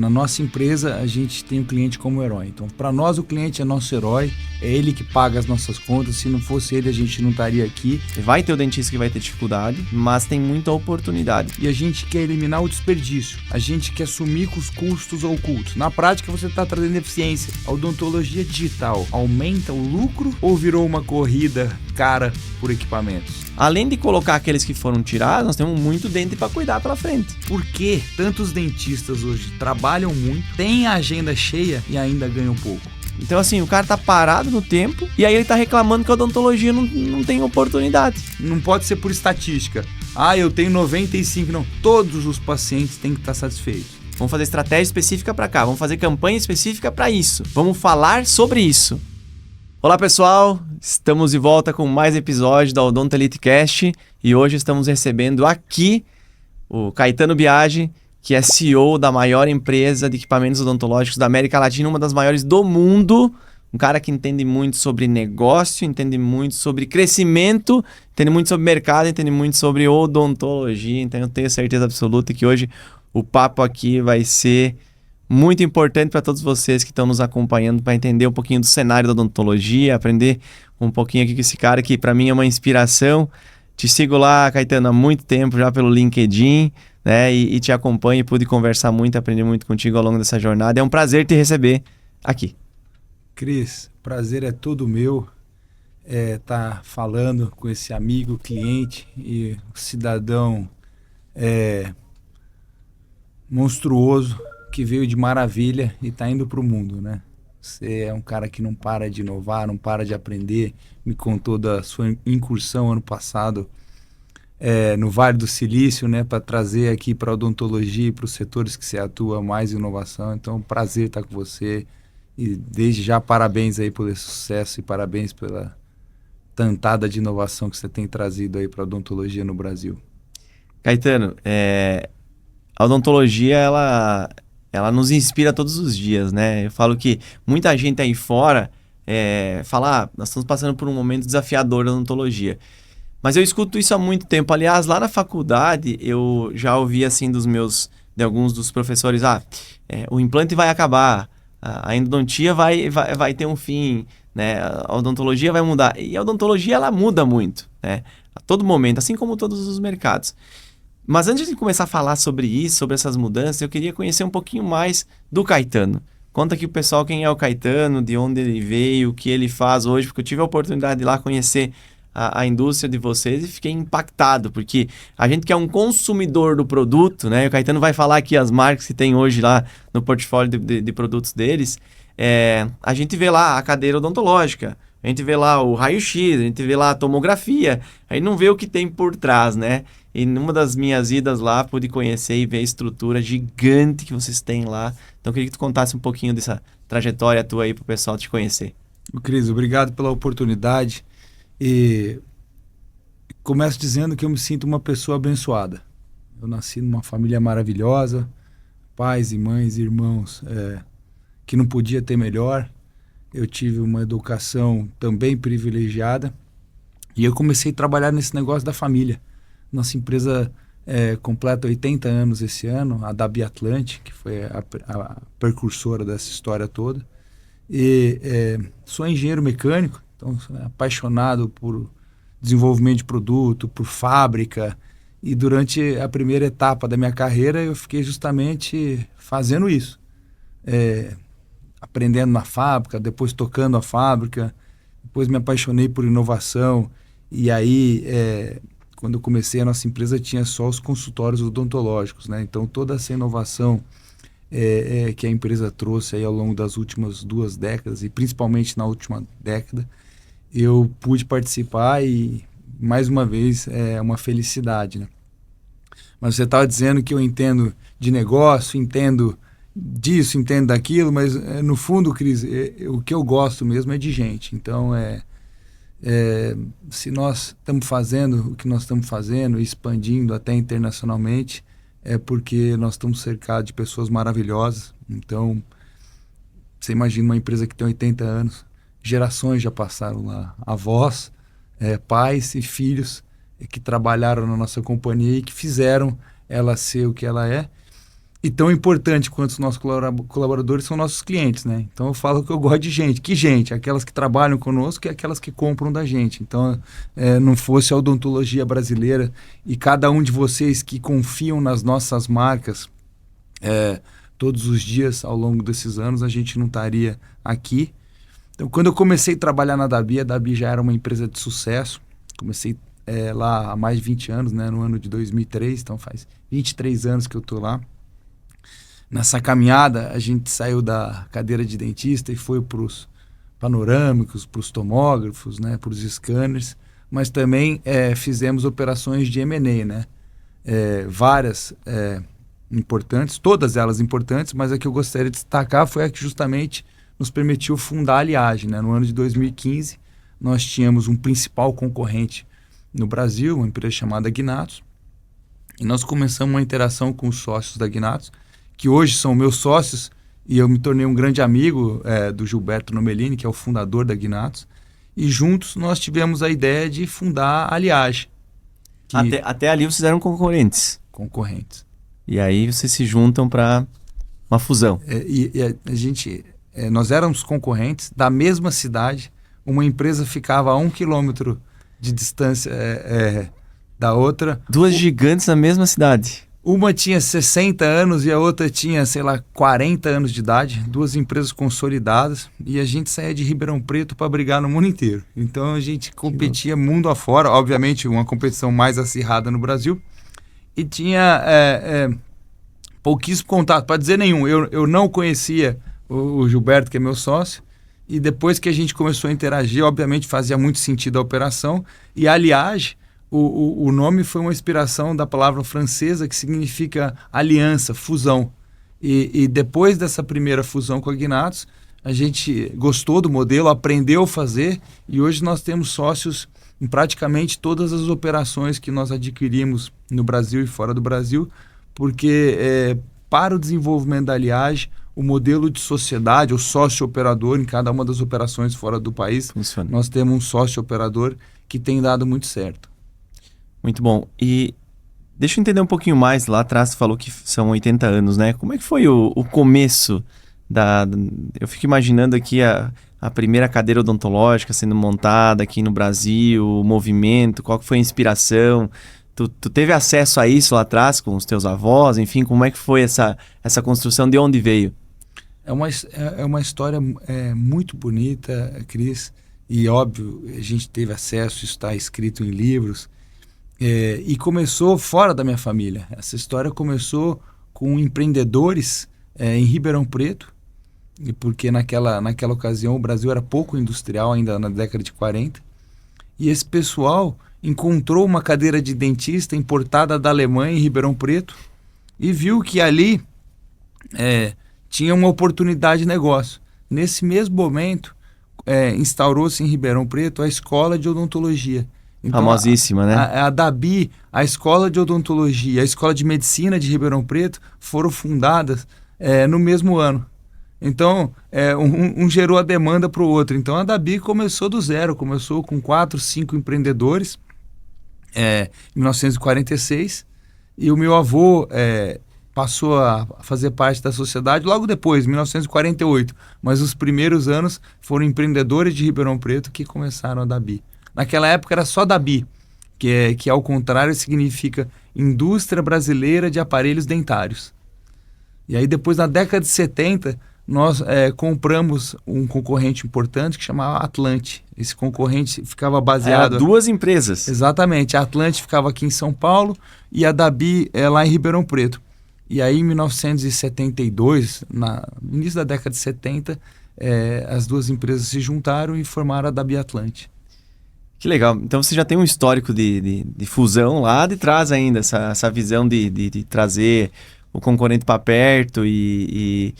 Na nossa empresa, a gente tem o cliente como herói. Então, para nós, o cliente é nosso herói. É ele que paga as nossas contas. Se não fosse ele, a gente não estaria aqui. Vai ter o dentista que vai ter dificuldade, mas tem muita oportunidade. E a gente quer eliminar o desperdício. A gente quer sumir com os custos ocultos. Na prática, você está trazendo eficiência. A odontologia digital aumenta o lucro ou virou uma corrida cara por equipamentos? Além de colocar aqueles que foram tirados, nós temos muito dente para cuidar pela frente. Por que tantos dentistas hoje trabalham muito, têm a agenda cheia e ainda ganham pouco? Então, assim, o cara tá parado no tempo e aí ele tá reclamando que a odontologia não tem oportunidade. Não pode ser por estatística. Eu tenho 95. Não, todos os pacientes têm que estar satisfeitos. Vamos fazer estratégia específica para cá, vamos fazer campanha específica para isso. Vamos falar sobre isso. Olá, pessoal, estamos de volta com mais episódio da Odonto Elite Cast e hoje estamos recebendo aqui o Caetano Biagi, que é CEO da maior empresa de equipamentos odontológicos da América Latina, uma das maiores do mundo. Um cara que entende muito sobre negócio, entende muito sobre crescimento, entende muito sobre mercado, entende muito sobre odontologia. Então eu tenho certeza absoluta que hoje o papo aqui vai ser muito importante para todos vocês que estão nos acompanhando, para entender um pouquinho do cenário da odontologia, aprender um pouquinho aqui com esse cara que para mim é uma inspiração. Te sigo lá, Caetano, há muito tempo já pelo LinkedIn, né? E te acompanho, pude conversar muito, aprender muito contigo ao longo dessa jornada. É um prazer te receber aqui. Cris, prazer é todo meu tá falando com esse amigo, cliente e cidadão monstruoso que veio de Maravilha e está indo para o mundo, né? Você é um cara que não para de inovar, não para de aprender. Me contou da sua incursão ano passado no Vale do Silício, né? Para trazer aqui para a odontologia e para os setores que você atua mais inovação. Então, prazer estar com você. E desde já, parabéns aí pelo sucesso e parabéns pela tantada de inovação que você tem trazido aí para a odontologia no Brasil. Caetano, a odontologia, ela nos inspira todos os dias, né? Eu falo que muita gente aí fora fala, nós estamos passando por um momento desafiador da odontologia. Mas eu escuto isso há muito tempo. Aliás, lá na faculdade, eu já ouvi assim de alguns dos professores, o implante vai acabar, a endodontia vai ter um fim, né? A odontologia vai mudar. E a odontologia, ela muda muito, né? A todo momento, assim como todos os mercados. Mas antes de começar a falar sobre isso, sobre essas mudanças, eu queria conhecer um pouquinho mais do Caetano. Conta aqui pro pessoal quem é o Caetano, de onde ele veio, o que ele faz hoje, porque eu tive a oportunidade de ir lá conhecer a indústria de vocês e fiquei impactado, porque a gente que é um consumidor do produto, né? O Caetano vai falar aqui as marcas que tem hoje lá no portfólio de produtos deles. A gente vê lá a cadeira odontológica, a gente vê lá o raio-x, a gente vê lá a tomografia, aí não vê o que tem por trás, né? E numa das minhas idas lá, pude conhecer e ver a estrutura gigante que vocês têm lá. Então, eu queria que tu contasse um pouquinho dessa trajetória tua aí pro pessoal te conhecer. Cris, obrigado pela oportunidade. E começo dizendo que eu me sinto uma pessoa abençoada. Eu nasci numa família maravilhosa, pais e mães e irmãos que não podia ter melhor. Eu tive uma educação também privilegiada e eu comecei a trabalhar nesse negócio da família. Nossa empresa completa 80 anos esse ano, a Dabi Atlantic, que foi a precursora dessa história toda. E sou engenheiro mecânico, então sou apaixonado por desenvolvimento de produto, por fábrica. E durante a primeira etapa da minha carreira eu fiquei justamente fazendo isso. Aprendendo na fábrica, depois tocando a fábrica, depois me apaixonei por inovação. E aí, quando eu comecei, a nossa empresa tinha só os consultórios odontológicos, né? Então toda essa inovação que a empresa trouxe aí ao longo das últimas 2 décadas, e principalmente na última década, eu pude participar e, mais uma vez, é uma felicidade, né? Mas você estava dizendo que eu entendo de negócio, entendo disso, entendo daquilo, mas no fundo, Cris, o que eu gosto mesmo é de gente. Então, se nós estamos fazendo o que nós estamos fazendo, expandindo até internacionalmente, é porque nós estamos cercados de pessoas maravilhosas. Então, você imagina uma empresa que tem 80 anos, gerações já passaram lá, avós, pais e filhos que trabalharam na nossa companhia e que fizeram ela ser o que ela é. E tão importante quanto os nossos colaboradores são nossos clientes, né? Então eu falo que eu gosto de gente. Que gente? Aquelas que trabalham conosco e aquelas que compram da gente. Então, não fosse a odontologia brasileira e cada um de vocês que confiam nas nossas marcas todos os dias ao longo desses anos, a gente não estaria aqui. Então, quando eu comecei a trabalhar na Dabi, a Dabi já era uma empresa de sucesso. Comecei lá há mais de 20 anos, né? No ano de 2003, então faz 23 anos que eu estou lá. Nessa caminhada, a gente saiu da cadeira de dentista e foi para os panorâmicos, para os tomógrafos, né, para os scanners, mas também fizemos operações de M&A, né? Várias importantes, todas elas importantes, mas a que eu gostaria de destacar foi a que justamente nos permitiu fundar a Aliage, né? No ano de 2015, nós tínhamos um principal concorrente no Brasil, uma empresa chamada Gnatos, e nós começamos uma interação com os sócios da Gnatos, que hoje são meus sócios, e eu me tornei um grande amigo do Gilberto Nomelini, que é o fundador da Gnatos, e juntos nós tivemos a ideia de fundar a Aliage. Até ali vocês eram concorrentes. Concorrentes. E aí vocês se juntam para uma fusão. Nós éramos concorrentes da mesma cidade, uma empresa ficava a 1 quilômetro de distância da outra. Duas gigantes na mesma cidade. Uma tinha 60 anos e a outra tinha, 40 anos de idade, duas empresas consolidadas, e a gente saía de Ribeirão Preto para brigar no mundo inteiro. Então a gente competia mundo afora, obviamente uma competição mais acirrada no Brasil, e tinha pouquíssimo contato, para dizer nenhum. Eu não conhecia o Gilberto, que é meu sócio, e depois que a gente começou a interagir, obviamente fazia muito sentido a operação, e a Aliage, o nome foi uma inspiração da palavra francesa que significa aliança, fusão. E depois dessa primeira fusão com a Gnatos, a gente gostou do modelo, aprendeu a fazer, e hoje nós temos sócios em praticamente todas as operações que nós adquirimos no Brasil e fora do Brasil, porque para o desenvolvimento da Aliage, o modelo de sociedade, o sócio-operador em cada uma das operações fora do país, funciona. Nós temos um sócio-operador que tem dado muito certo. Muito bom. E deixa eu entender um pouquinho mais. Lá atrás você falou que são 80 anos, né? Como é que foi o começo Eu fico imaginando aqui a primeira cadeira odontológica sendo montada aqui no Brasil, o movimento, qual que foi a inspiração? Tu teve acesso a isso lá atrás com os teus avós? Enfim, como é que foi essa construção? De onde veio? É uma história muito bonita, Cris. E óbvio, a gente teve acesso, isso está escrito em livros. E começou fora da minha família. Essa história começou com empreendedores em Ribeirão Preto, porque naquela ocasião o Brasil era pouco industrial, ainda na década de 40. E esse pessoal encontrou uma cadeira de dentista importada da Alemanha em Ribeirão Preto e viu que ali tinha uma oportunidade de negócio. Nesse mesmo momento, instaurou-se em Ribeirão Preto a Escola de Odontologia. Então, famosíssima, né? A Dabi, a Escola de Odontologia, a Escola de Medicina de Ribeirão Preto foram fundadas no mesmo ano. Então, um gerou a demanda para o outro. Então, a Dabi começou do zero, começou com 4, 5 empreendedores em 1946, e o meu avô passou a fazer parte da sociedade logo depois, em 1948. Mas os primeiros anos foram empreendedores de Ribeirão Preto que começaram a Dabi. Naquela época era só Dabi, que ao contrário significa Indústria Brasileira de Aparelhos Dentários. E aí depois, na década de 70, nós compramos um concorrente importante que chamava Atlante. Esse concorrente ficava baseado... Era duas empresas. Exatamente. A Atlante ficava aqui em São Paulo e a Dabi lá em Ribeirão Preto. E aí, em 1972, no início da década de 70, as duas empresas se juntaram e formaram a Dabi Atlante. Que legal. Então você já tem um histórico de fusão lá de trás ainda, essa visão de trazer o concorrente para perto e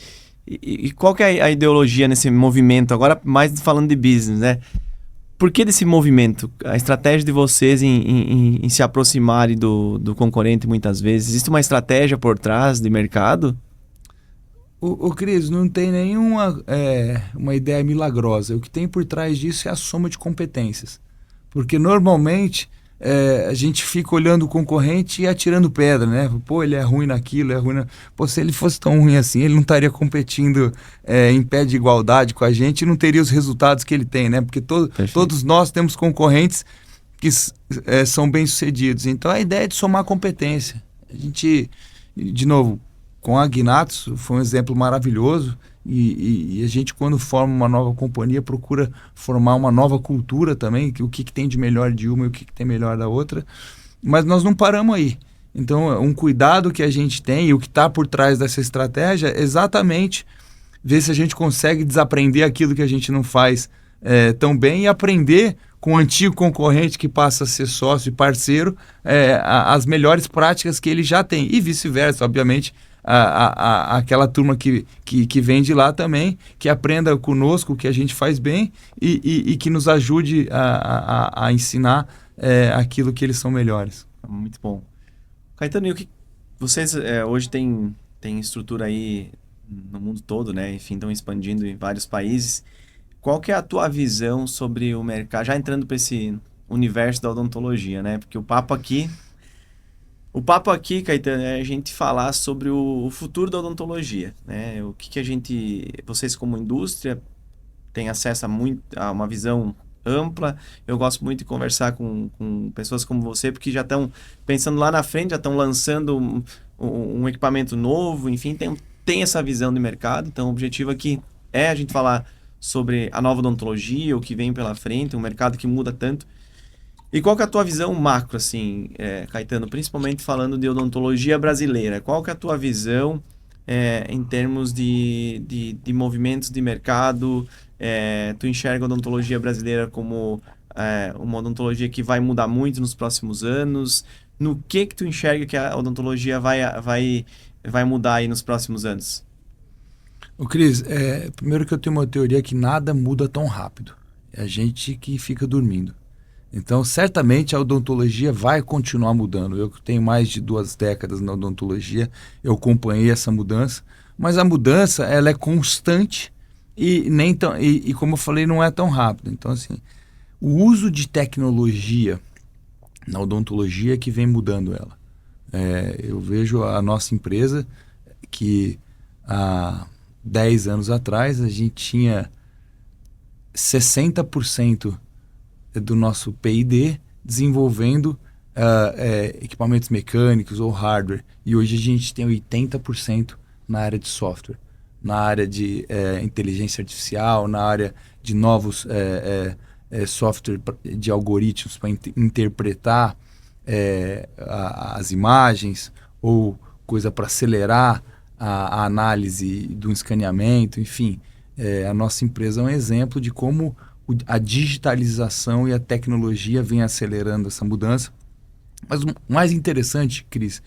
qual que é a ideologia nesse movimento? Agora, mais falando de business, né? Por que desse movimento? A estratégia de vocês em se aproximarem do concorrente muitas vezes? Existe uma estratégia por trás de mercado? Cris, não tem nenhuma uma ideia milagrosa. O que tem por trás disso é a soma de competências. Porque normalmente a gente fica olhando o concorrente e atirando pedra, né? Pô, ele é ruim naquilo, é ruim Pô, se ele fosse tão ruim assim, ele não estaria competindo em pé de igualdade com a gente e não teria os resultados que ele tem, né? Porque todos nós temos concorrentes que são bem-sucedidos. Então, a ideia é de somar competência. A gente, de novo, com a Gnatz, foi um exemplo maravilhoso. E a gente, quando forma uma nova companhia, procura formar uma nova cultura também, o que tem de melhor de uma e o que tem melhor da outra. Mas nós não paramos aí. Então, um cuidado que a gente tem e o que está por trás dessa estratégia é exatamente ver se a gente consegue desaprender aquilo que a gente não faz tão bem e aprender com o antigo concorrente que passa a ser sócio e parceiro as melhores práticas que ele já tem. E vice-versa, obviamente, aquela turma que vem de lá também, que aprenda conosco o que a gente faz bem e que nos ajude a ensinar aquilo que eles são melhores. Muito bom. Caetano, e o que vocês hoje têm estrutura aí no mundo todo, né? Enfim, estão expandindo em vários países. Qual que é a tua visão sobre o mercado, já entrando para esse universo da odontologia, né? Porque o papo aqui, Caetano, é a gente falar sobre o futuro da odontologia, né? O que vocês como indústria têm acesso a uma visão ampla. Eu gosto muito de conversar com pessoas como você, porque já estão pensando lá na frente, já estão lançando um equipamento novo, enfim, tem essa visão de mercado. Então, o objetivo aqui é a gente falar sobre a nova odontologia, o que vem pela frente, um mercado que muda tanto. E qual que é a tua visão macro, assim, Caetano, principalmente falando de odontologia brasileira? Qual que é a tua visão em termos de movimentos de mercado? Tu enxerga a odontologia brasileira como uma odontologia que vai mudar muito nos próximos anos? No que tu enxerga que a odontologia vai mudar aí nos próximos anos? Ô Cris, primeiro que eu tenho uma teoria que nada muda tão rápido. É a gente que fica dormindo. Então, certamente a odontologia vai continuar mudando. Eu que tenho mais de 2 décadas na odontologia, eu acompanhei essa mudança. Mas a mudança, ela é constante e como eu falei, não é tão rápido. Então, assim, o uso de tecnologia na odontologia é que vem mudando ela. Eu vejo a nossa empresa que há 10 anos atrás a gente tinha 60% do nosso P&D desenvolvendo equipamentos mecânicos ou hardware. E hoje a gente tem 80% na área de software, na área de inteligência artificial, na área de novos software de algoritmos para interpretar as imagens ou coisa para acelerar a análise do escaneamento, enfim. A nossa empresa é um exemplo de como a digitalização e a tecnologia vem acelerando essa mudança. Mas o mais interessante, Cris,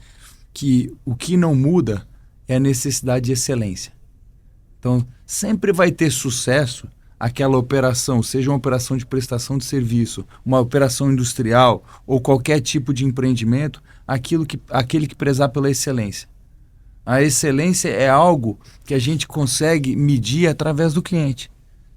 que o que não muda é a necessidade de excelência. Então, sempre vai ter sucesso aquela operação, seja uma operação de prestação de serviço, uma operação industrial ou qualquer tipo de empreendimento, aquele que prezar pela excelência. A excelência é algo que a gente consegue medir através do cliente.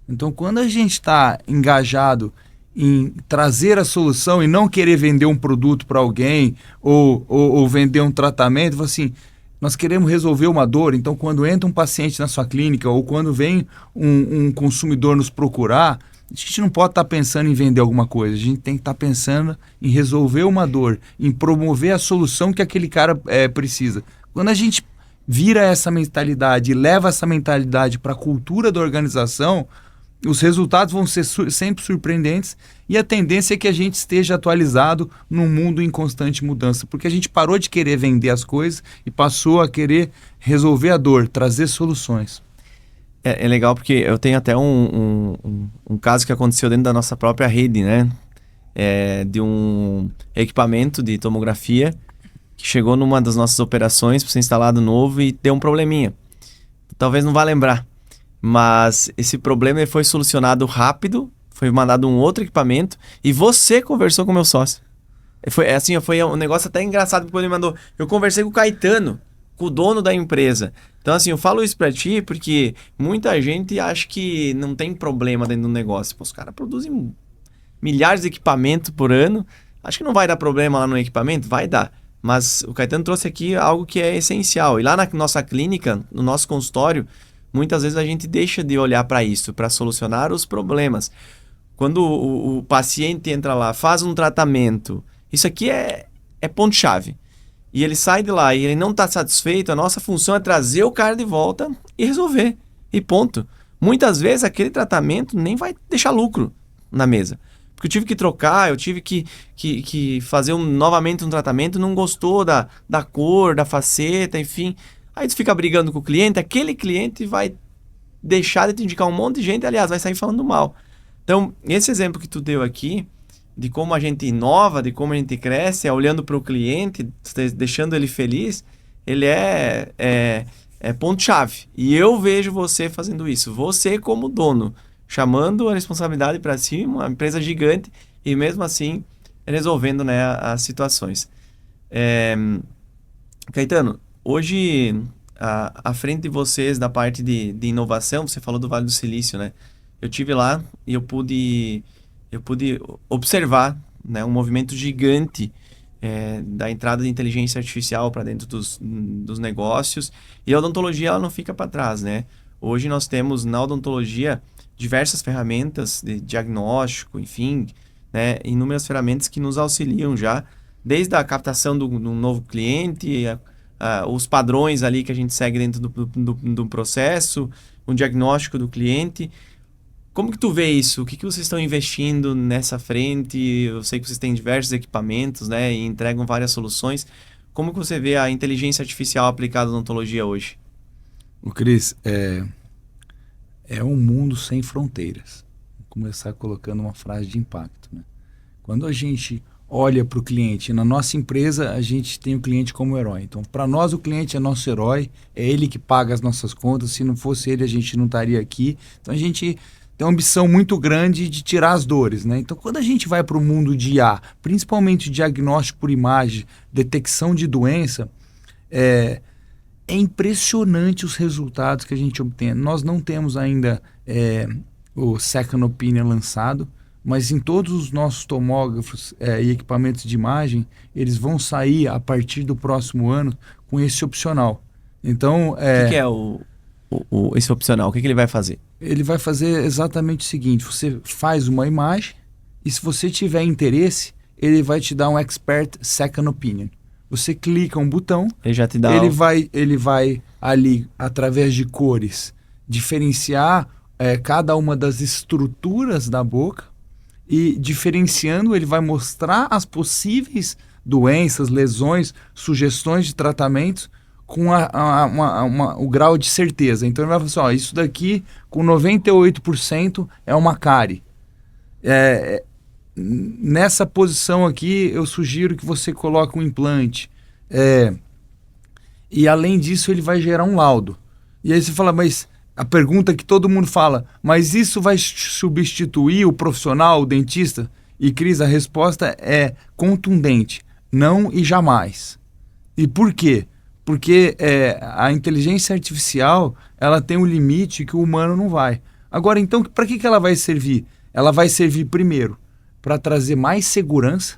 Então, quando a gente está engajado em trazer a solução e não querer vender um produto para alguém ou vender um tratamento, assim, nós queremos resolver uma dor. Então, quando entra um paciente na sua clínica ou quando vem um consumidor nos procurar, a gente não pode estar pensando em vender alguma coisa. A gente tem que estar pensando em resolver uma dor, em promover a solução que aquele cara precisa. Quando a gente vira essa mentalidade e leva essa mentalidade para a cultura da organização, os resultados vão ser sempre surpreendentes e a tendência é que a gente esteja atualizado num mundo em constante mudança, porque a gente parou de querer vender as coisas e passou a querer resolver a dor, trazer soluções. É legal porque eu tenho até um caso que aconteceu dentro da nossa própria rede, né? De um equipamento de tomografia que chegou numa das nossas operações para ser instalado novo e deu um probleminha. Talvez não vá lembrar. Mas esse problema foi solucionado rápido, foi mandado um outro equipamento e você conversou com o meu sócio. Foi um negócio até engraçado, porque ele mandou. Eu conversei com o Caetano, com o dono da empresa. Então, assim, eu falo isso pra ti porque muita gente acha que não tem problema dentro do negócio. Pô, os caras produzem milhares de equipamentos por ano. Acho que não vai dar problema lá no equipamento? Vai dar. Mas o Caetano trouxe aqui algo que é essencial. E lá na nossa clínica, no nosso consultório, muitas vezes a gente deixa de olhar para isso, para solucionar os problemas. Quando o paciente entra lá, faz um tratamento, isso aqui é ponto-chave. E ele sai de lá e ele não está satisfeito, a nossa função é trazer o cara de volta e resolver. E ponto. Muitas vezes aquele tratamento nem vai deixar lucro na mesa. Porque eu tive que trocar, eu tive que fazer novamente um tratamento, não gostou da cor, da faceta, enfim. Aí tu fica brigando com o cliente, aquele cliente vai deixar de te indicar um monte de gente, aliás, vai sair falando mal. Então, esse exemplo que tu deu aqui, de como a gente inova, de como a gente cresce, é olhando para o cliente, deixando ele feliz, ele é ponto-chave. E eu vejo você fazendo isso. Você como dono, chamando a responsabilidade para si, uma empresa gigante, e mesmo assim resolvendo, né, as situações. Caetano, hoje, à frente de vocês, da parte de inovação, você falou do Vale do Silício, né? Eu tive lá e eu pude observar, né, um movimento gigante da entrada de inteligência artificial para dentro dos negócios, e a odontologia ela não fica para trás, né? Hoje nós temos na odontologia diversas ferramentas de diagnóstico, enfim, né, inúmeras ferramentas que nos auxiliam já, desde a captação de um novo cliente, os padrões ali que a gente segue dentro do processo, um diagnóstico do cliente. Como que tu vê isso? O que vocês estão investindo nessa frente? Eu sei que vocês têm diversos equipamentos, né, e entregam várias soluções. Como que você vê a inteligência artificial aplicada na odontologia hoje? O Cris, é um mundo sem fronteiras. Vou começar colocando uma frase de impacto, né? Quando a gente olha para o cliente, na nossa empresa a gente tem o cliente como herói. Então, para nós o cliente é nosso herói, é ele que paga as nossas contas. Se não fosse ele, a gente não estaria aqui. Então, a gente tem uma ambição muito grande de tirar as dores, né? Então, quando a gente vai para o mundo de IA, principalmente diagnóstico por imagem, detecção de doença, é impressionante os resultados que a gente obtém. Nós não temos ainda o Second Opinion lançado, mas em todos os nossos tomógrafos e equipamentos de imagem, eles vão sair a partir do próximo ano com esse opcional. Então, o que é esse opcional? O que ele vai fazer? Ele vai fazer exatamente o seguinte: você faz uma imagem e, se você tiver interesse, ele vai te dar um Expert Second Opinion. Você clica um botão, ele já te dá ele vai ali, através de cores, diferenciar cada uma das estruturas da boca, e diferenciando, ele vai mostrar as possíveis doenças, lesões, sugestões de tratamentos com o grau de certeza. Então ele vai falar assim, isso daqui com 98% é uma cárie. Nessa posição aqui, eu sugiro que você coloque um implante. E além disso, ele vai gerar um laudo. E aí você fala, mas a pergunta que todo mundo fala, mas isso vai substituir o profissional, o dentista? E Cris, a resposta é contundente: não e jamais. E por quê? Porque a inteligência artificial, ela tem um limite que o humano não vai. Agora, então, para que ela vai servir? Ela vai servir, primeiro, para trazer mais segurança,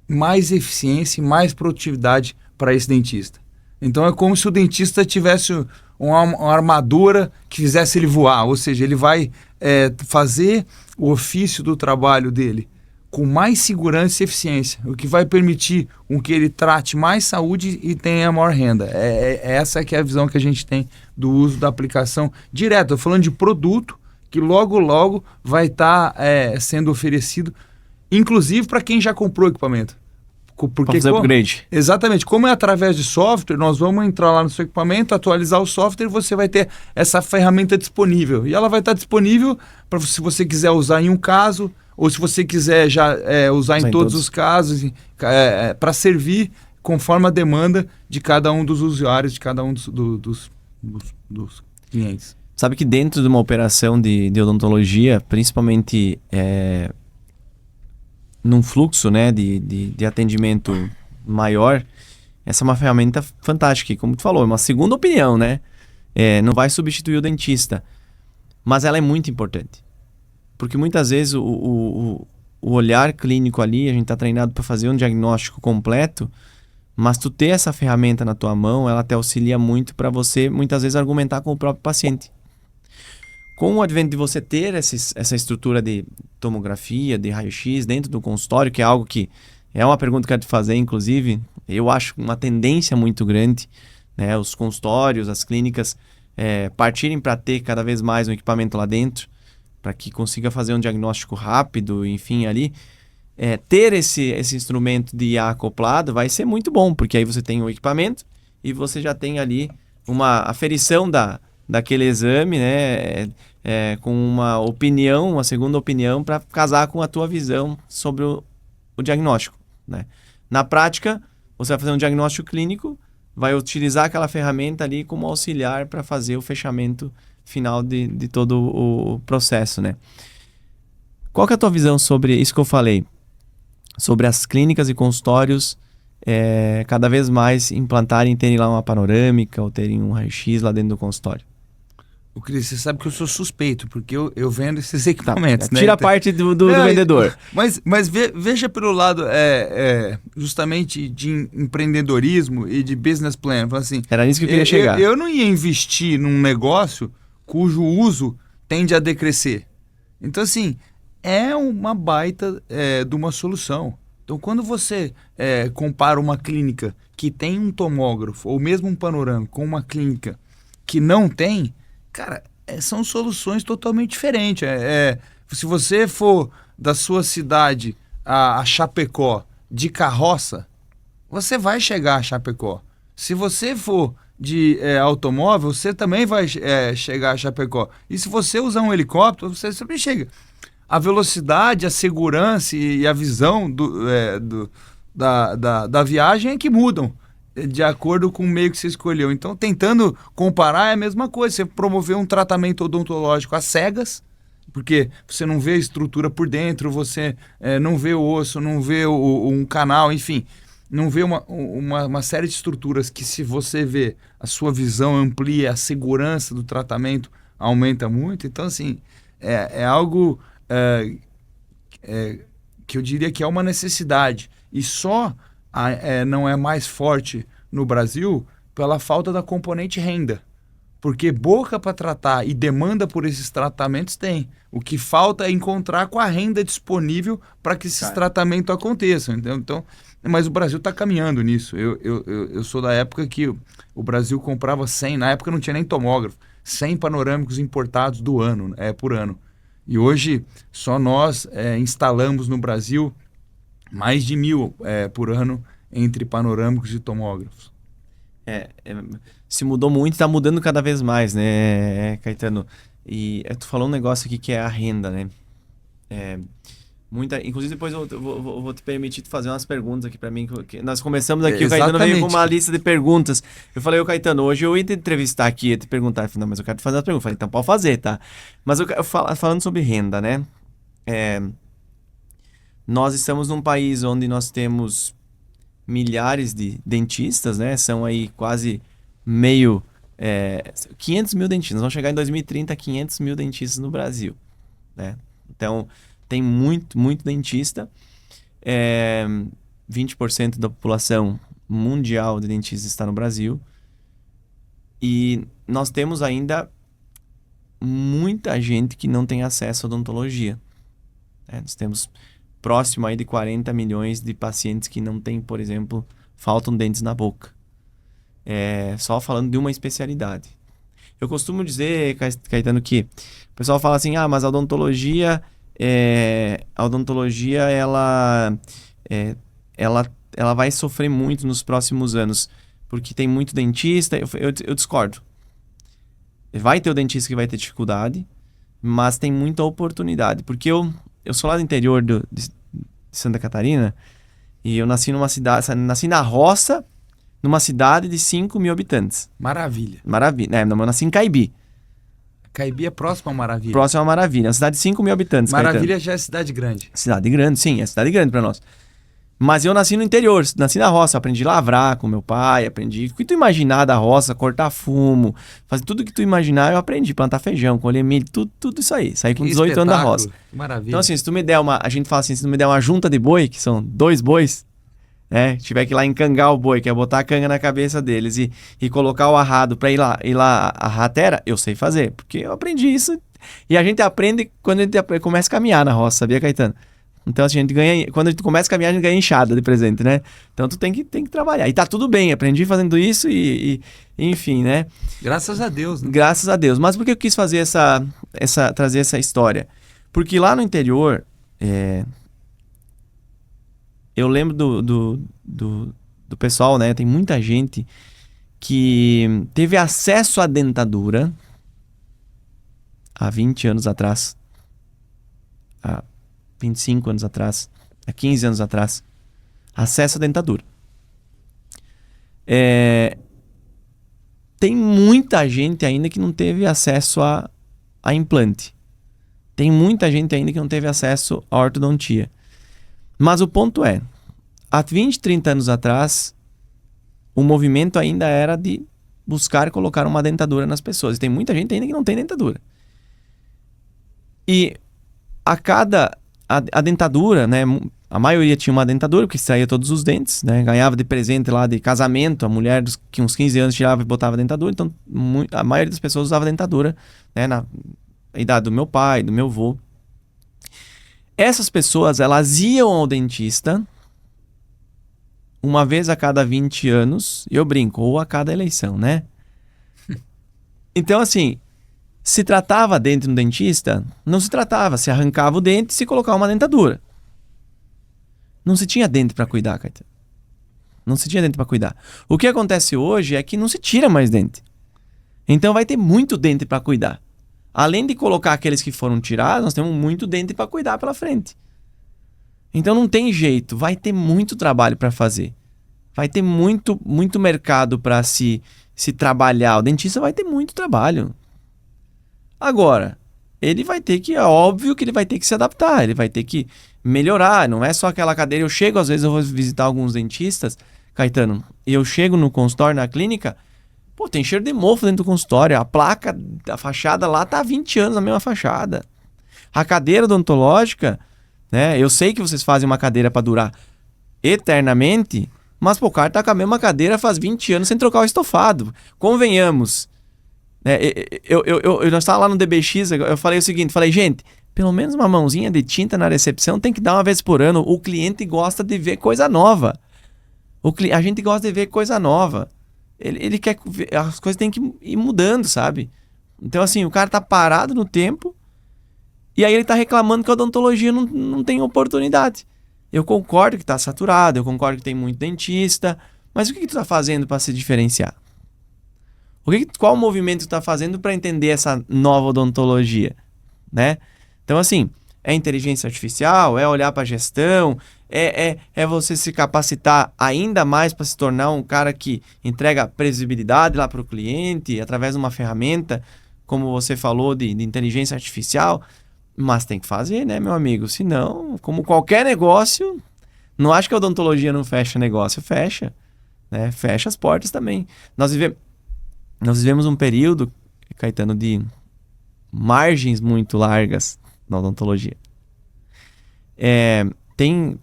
mais eficiência e mais produtividade para esse dentista. Então, é como se o dentista tivesse uma armadura que fizesse ele voar, ou seja, ele vai fazer o ofício do trabalho dele com mais segurança e eficiência, o que vai permitir que ele trate mais saúde e tenha maior renda. Essa que é a visão que a gente tem do uso da aplicação direta. Estou falando de produto que logo, logo vai estar sendo oferecido, inclusive para quem já comprou o equipamento. Para fazer upgrade. Exatamente. Como é através de software, nós vamos entrar lá no seu equipamento, atualizar o software, e você vai ter essa ferramenta disponível. E ela vai estar disponível para, se você quiser usar em um caso, ou se você quiser já usar em todos os casos, para servir conforme a demanda de cada um dos usuários, de cada um dos clientes. Sabe que dentro de uma operação de odontologia, principalmente num fluxo, né, de atendimento maior, essa é uma ferramenta fantástica. E como tu falou, é uma segunda opinião, né? Não vai substituir o dentista, mas ela é muito importante. Porque muitas vezes o o olhar clínico ali, a gente está treinado para fazer um diagnóstico completo, mas tu ter essa ferramenta na tua mão, ela te auxilia muito para você, muitas vezes, argumentar com o próprio paciente. Com o advento de você ter essa estrutura de tomografia, de raio-x dentro do consultório, que é algo que é uma pergunta que eu quero te fazer, inclusive, eu acho uma tendência muito grande, né, os consultórios, as clínicas partirem para ter cada vez mais um equipamento lá dentro, para que consiga fazer um diagnóstico rápido, enfim, ali. Ter esse instrumento de IA acoplado vai ser muito bom, porque aí você tem o equipamento e você já tem ali uma aferição daquele exame, né, com uma segunda opinião para casar com a tua visão sobre o diagnóstico, né? Na prática, você vai fazer um diagnóstico clínico, vai utilizar aquela ferramenta ali como auxiliar para fazer o fechamento final de todo o processo, né? Qual que é a tua visão sobre isso que eu falei? Sobre as clínicas e consultórios cada vez mais implantarem, terem lá uma panorâmica ou terem um raio-x lá dentro do consultório? O Cris, você sabe que eu sou suspeito, porque eu vendo esses equipamentos, né? Tira a parte do vendedor. Mas veja pelo lado justamente de empreendedorismo e de business plan. Assim, era nisso que eu queria chegar. Eu não ia investir num negócio cujo uso tende a decrescer. Então, assim, é uma baita de uma solução. Então, quando você compara uma clínica que tem um tomógrafo ou mesmo um panorâmico com uma clínica que não tem, cara, são soluções totalmente diferentes. Se você for da sua cidade a Chapecó de carroça, você vai chegar a Chapecó. Se você for de automóvel, você também vai chegar a Chapecó. E se você usar um helicóptero, você também chega. A velocidade, a segurança e a visão da viagem é que mudam de acordo com o meio que você escolheu. Então, tentando comparar, é a mesma coisa. Você promover um tratamento odontológico às cegas, porque você não vê a estrutura por dentro, você não vê o osso, não vê um canal, enfim, não vê uma série de estruturas que, se você vê, a sua visão amplia, a segurança do tratamento aumenta muito. Então, assim, é algo que eu diria que é uma necessidade. E só não é mais forte no Brasil pela falta da componente renda. Porque boca para tratar e demanda por esses tratamentos tem. O que falta é encontrar com a renda disponível para que esses tratamentos aconteçam. Então, mas o Brasil está caminhando nisso. Eu sou da época que o Brasil comprava 100, na época não tinha nem tomógrafo, 100 panorâmicos importados por ano. E hoje só nós instalamos no Brasil mais de 1.000 por ano entre panorâmicos e tomógrafos. Se mudou muito, está mudando cada vez mais, né, Caetano? E tu falou um negócio aqui que é a renda, né? Inclusive, depois eu vou te permitir fazer umas perguntas aqui para mim. Que nós começamos aqui, o Caetano veio com uma lista de perguntas. Eu falei, ô Caetano, hoje eu ia te entrevistar aqui, ia te perguntar. Eu falei, não, mas eu quero te fazer uma pergunta. Eu falei, então pode fazer, tá? Mas falando sobre renda, né? Nós estamos num país onde nós temos milhares de dentistas, né? São aí quase 500 mil dentistas. Nós vamos chegar em 2030 a 500 mil dentistas no Brasil, né? Então, tem muito, muito dentista. 20% da população mundial de dentistas está no Brasil. E nós temos ainda muita gente que não tem acesso à odontologia, né? Nós temos próximo aí de 40 milhões de pacientes que não têm, por exemplo, faltam dentes na boca. Só falando de uma especialidade. Eu costumo dizer, Caetano, que o pessoal fala assim, mas a odontologia ela vai sofrer muito nos próximos anos, porque tem muito dentista. Eu discordo. Vai ter o dentista que vai ter dificuldade, mas tem muita oportunidade, porque eu sou lá do interior de Santa Catarina e eu nasci na roça, numa cidade de 5 mil habitantes. Maravilha. Eu nasci em Caibi. Caibi é próximo a Maravilha. Próximo a Maravilha. Uma cidade de 5 mil habitantes. Maravilha, Caetano, já é cidade grande. Cidade grande, sim. É cidade grande para nós. Mas eu nasci no interior, nasci na roça, aprendi a lavrar com meu pai, aprendi o que tu imaginar da roça, cortar fumo, fazer tudo que tu imaginar, eu aprendi, plantar feijão, colher milho, tudo isso aí. Saí com 18 anos da roça. Que maravilha. Então assim, se tu me der a gente fala assim, se tu me der uma junta de boi, que são 2 bois, né? Tiver que ir lá encangar o boi, que é botar a canga na cabeça deles e colocar o arrado pra ir lá arrar a terra, eu sei fazer, porque eu aprendi isso. E a gente aprende quando a gente começa a caminhar na roça, sabia, Caetano? Então, assim, a gente ganha. Quando a gente começa a caminhar, a gente ganha enxada de presente, né? Então, tu tem que trabalhar. E tá tudo bem, aprendi fazendo isso enfim, né? Graças a Deus, né? Graças a Deus. Mas por que eu quis fazer trazer essa história? Porque lá no interior, eu lembro do pessoal, né? Tem muita gente que teve acesso à dentadura há 20 anos atrás. 25 anos atrás, há 15 anos atrás, acesso à dentadura. Tem muita gente ainda que não teve acesso a implante. Tem muita gente ainda que não teve acesso à ortodontia. Mas o ponto é, há 20, 30 anos atrás, o movimento ainda era de buscar colocar uma dentadura nas pessoas. E tem muita gente ainda que não tem dentadura. E a dentadura, né? A maioria tinha uma dentadura, porque saía todos os dentes, né? Ganhava de presente lá de casamento, a mulher que uns 15 anos tirava e botava dentadura, então a maioria das pessoas usava dentadura, né? Na idade do meu pai, do meu avô. Essas pessoas, elas iam ao dentista uma vez a cada 20 anos, e eu brinco, ou a cada eleição, né? Então, assim, se tratava dente no dentista, não se tratava, se arrancava o dente e se colocava uma dentadura. Não se tinha dente para cuidar, Caetano. Não se tinha dente para cuidar. O que acontece hoje é que não se tira mais dente. Então vai ter muito dente para cuidar. Além de colocar aqueles que foram tirados, nós temos muito dente para cuidar pela frente. Então não tem jeito, vai ter muito trabalho para fazer. Vai ter muito mercado para se trabalhar. O dentista vai ter muito trabalho. Agora, ele vai ter que, é óbvio que ele vai ter que se adaptar, ele vai ter que melhorar, não é só aquela cadeira. Eu chego, às vezes eu vou visitar alguns dentistas, Caetano, e eu chego no consultório, na clínica, pô, tem cheiro de mofo dentro do consultório, a placa, a fachada lá tá há 20 anos a mesma fachada. A cadeira odontológica, né, eu sei que vocês fazem uma cadeira para durar eternamente, mas pô, o cara tá com a mesma cadeira faz 20 anos sem trocar o estofado. Convenhamos. Nós estávamos lá no DBX, eu falei o seguinte, gente, pelo menos uma mãozinha de tinta na recepção tem que dar uma vez por ano. O cliente gosta de ver coisa nova. A gente gosta de ver coisa nova. Ele quer ver, as coisas têm que ir mudando, sabe? Então assim, o cara tá parado no tempo e aí ele tá reclamando que a odontologia não tem oportunidade. Eu concordo que tá saturado, eu concordo que tem muito dentista, mas o que tu tá fazendo para se diferenciar? Qual o movimento que tu tá fazendo para entender essa nova odontologia, né? Então, assim, é inteligência artificial, é olhar para a gestão, é você se capacitar ainda mais para se tornar um cara que entrega previsibilidade lá para o cliente através de uma ferramenta, como você falou, de inteligência artificial. Mas tem que fazer, né, meu amigo? Senão, como qualquer negócio, não acho que a odontologia não fecha negócio, fecha, né? Fecha as portas também. Nós vivemos um período, Caetano, de margens muito largas na odontologia. Tem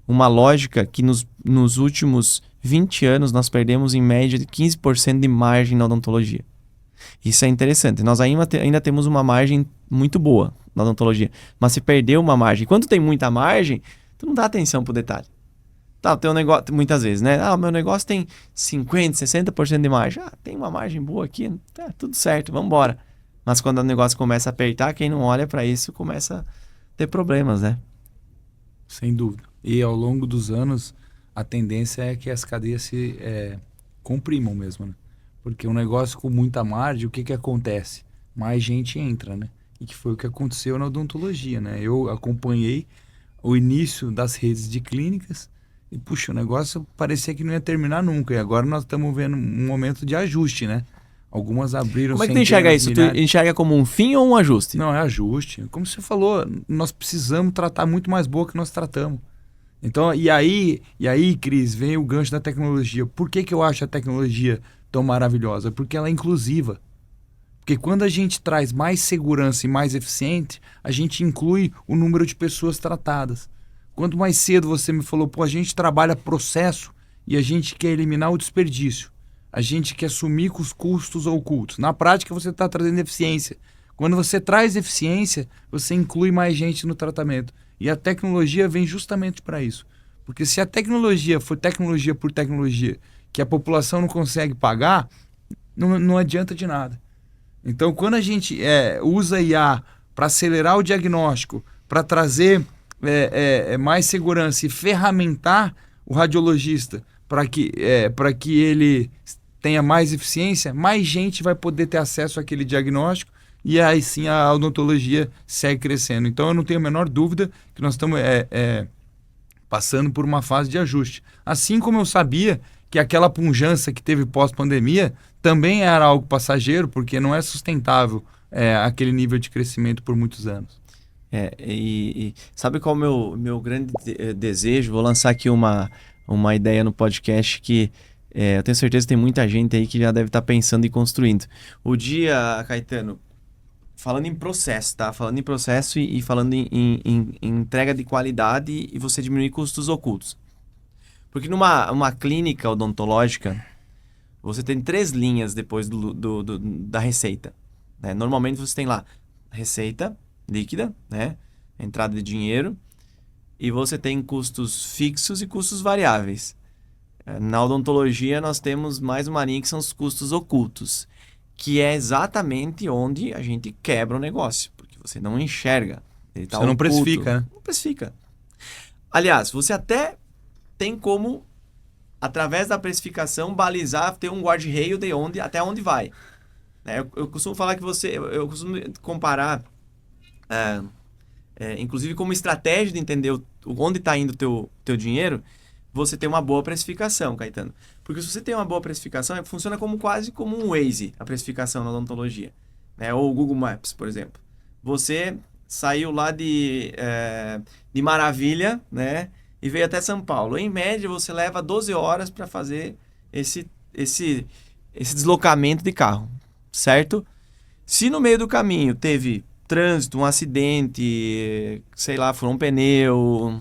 uma lógica que nos últimos 20 anos nós perdemos em média de 15% de margem na odontologia. Isso é interessante. Nós ainda temos uma margem muito boa na odontologia, mas se perdeu uma margem. Quando tem muita margem, tu não dá atenção pro detalhe. Tá, tem um negócio, muitas vezes, né? Ah, o meu negócio tem 50%, 60% de margem. Ah, tem uma margem boa aqui, tudo certo, vamos embora. Mas quando o negócio começa a apertar, quem não olha para isso começa a ter problemas, né? Sem dúvida. E ao longo dos anos, a tendência é que as cadeias se comprimam mesmo, né? Porque um negócio com muita margem, o que acontece? Mais gente entra, né? E que foi o que aconteceu na odontologia, né? Eu acompanhei o início das redes de clínicas e, puxa, o negócio parecia que não ia terminar nunca. E agora nós estamos vendo um momento de ajuste, né? Algumas abriram... Como é que tu enxerga isso? Tu enxerga como um fim ou um ajuste? Não, é ajuste. Como você falou, nós precisamos tratar muito mais boa que nós tratamos. Então, e aí, Cris, vem o gancho da tecnologia. Por que eu acho a tecnologia tão maravilhosa? Porque ela é inclusiva. Porque quando a gente traz mais segurança e mais eficiente, a gente inclui o número de pessoas tratadas. Quanto mais cedo você me falou, pô, a gente trabalha processo e a gente quer eliminar o desperdício. A gente quer sumir com os custos ocultos. Na prática, você está trazendo eficiência. Quando você traz eficiência, você inclui mais gente no tratamento. E a tecnologia vem justamente para isso. Porque se a tecnologia for tecnologia por tecnologia, que a população não consegue pagar, não adianta de nada. Então, quando a gente usa IA para acelerar o diagnóstico, para trazer mais segurança e ferramentar o radiologista para que ele tenha mais eficiência, mais gente vai poder ter acesso àquele diagnóstico e aí sim a odontologia segue crescendo. Então, eu não tenho a menor dúvida que nós estamos passando por uma fase de ajuste. Assim como eu sabia que aquela pujança que teve pós-pandemia também era algo passageiro, porque não é sustentável aquele nível de crescimento por muitos anos. E sabe qual é o meu grande desejo? Vou lançar aqui uma ideia no podcast que eu tenho certeza que tem muita gente aí que já deve estar pensando e construindo. O dia, Caetano, falando em processo, tá? Falando em processo e falando em entrega de qualidade e você diminuir custos ocultos. Porque numa clínica odontológica, você tem 3 linhas depois da receita. Né? Normalmente você tem lá receita líquida, né? Entrada de dinheiro, e você tem custos fixos e custos variáveis. Na odontologia nós temos mais uma linha que são os custos ocultos, que é exatamente onde a gente quebra o negócio, porque você não enxerga. Ele tá você não oculto. precifica, né? Não precifica. Aliás, você até tem como, através da precificação, balizar, ter um guarda-reio de até onde vai. Né? Eu costumo falar que eu costumo comparar, inclusive como estratégia de entender onde está indo o teu dinheiro, você tem uma boa precificação, Caetano. Porque se você tem uma boa precificação, funciona quase como um Waze, a precificação na odontologia. Né? Ou o Google Maps, por exemplo. Você saiu lá de Maravilha, né? E veio até São Paulo. Em média, você leva 12 horas para fazer esse deslocamento de carro, certo? Se no meio do caminho teve trânsito, um acidente, sei lá, furou um pneu,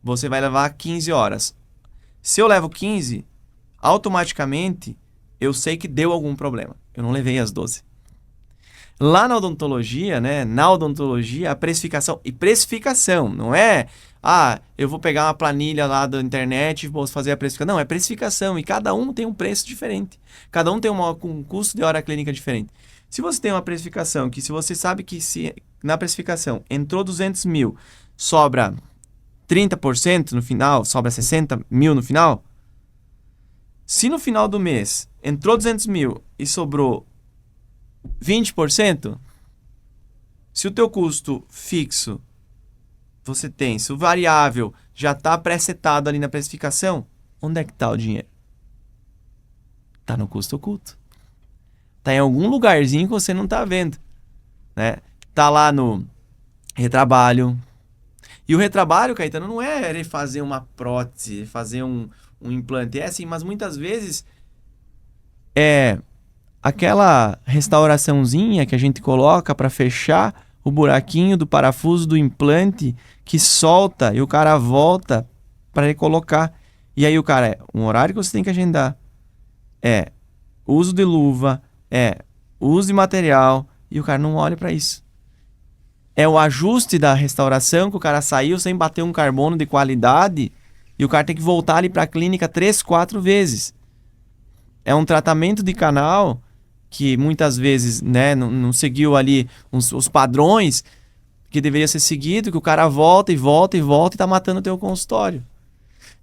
você vai levar 15 horas. Se eu levo 15, automaticamente eu sei que deu algum problema. Eu não levei as 12. Lá na odontologia, né? Na odontologia, a precificação, não é... eu vou pegar uma planilha lá da internet e vou fazer a precificação. Não, é precificação e cada um tem um preço diferente. Cada um tem um custo de hora clínica diferente. Se você tem uma precificação que se você sabe que se na precificação entrou 200 mil, sobra 30% no final, sobra 60 mil no final, se no final do mês entrou 200 mil e sobrou 20%, se o teu custo fixo você tem, se o variável já está pré-setado ali na precificação, onde é que está o dinheiro? Está no custo oculto. Está em algum lugarzinho que você não está vendo. Né? Está lá no retrabalho. E o retrabalho, Caetano, não é refazer uma prótese, fazer um implante. É assim, mas muitas vezes é aquela restauraçãozinha que a gente coloca para fechar o buraquinho do parafuso do implante que solta e o cara volta para recolocar. E aí o cara, um horário que você tem que agendar, uso de luva, uso de material, e o cara não olha para isso. É o ajuste da restauração que o cara saiu sem bater um carbono de qualidade e o cara tem que voltar ali para a clínica 3, 4 vezes. É um tratamento de canal que muitas vezes, né, não seguiu ali os padrões que deveria ser seguido, que o cara volta e tá matando o teu consultório.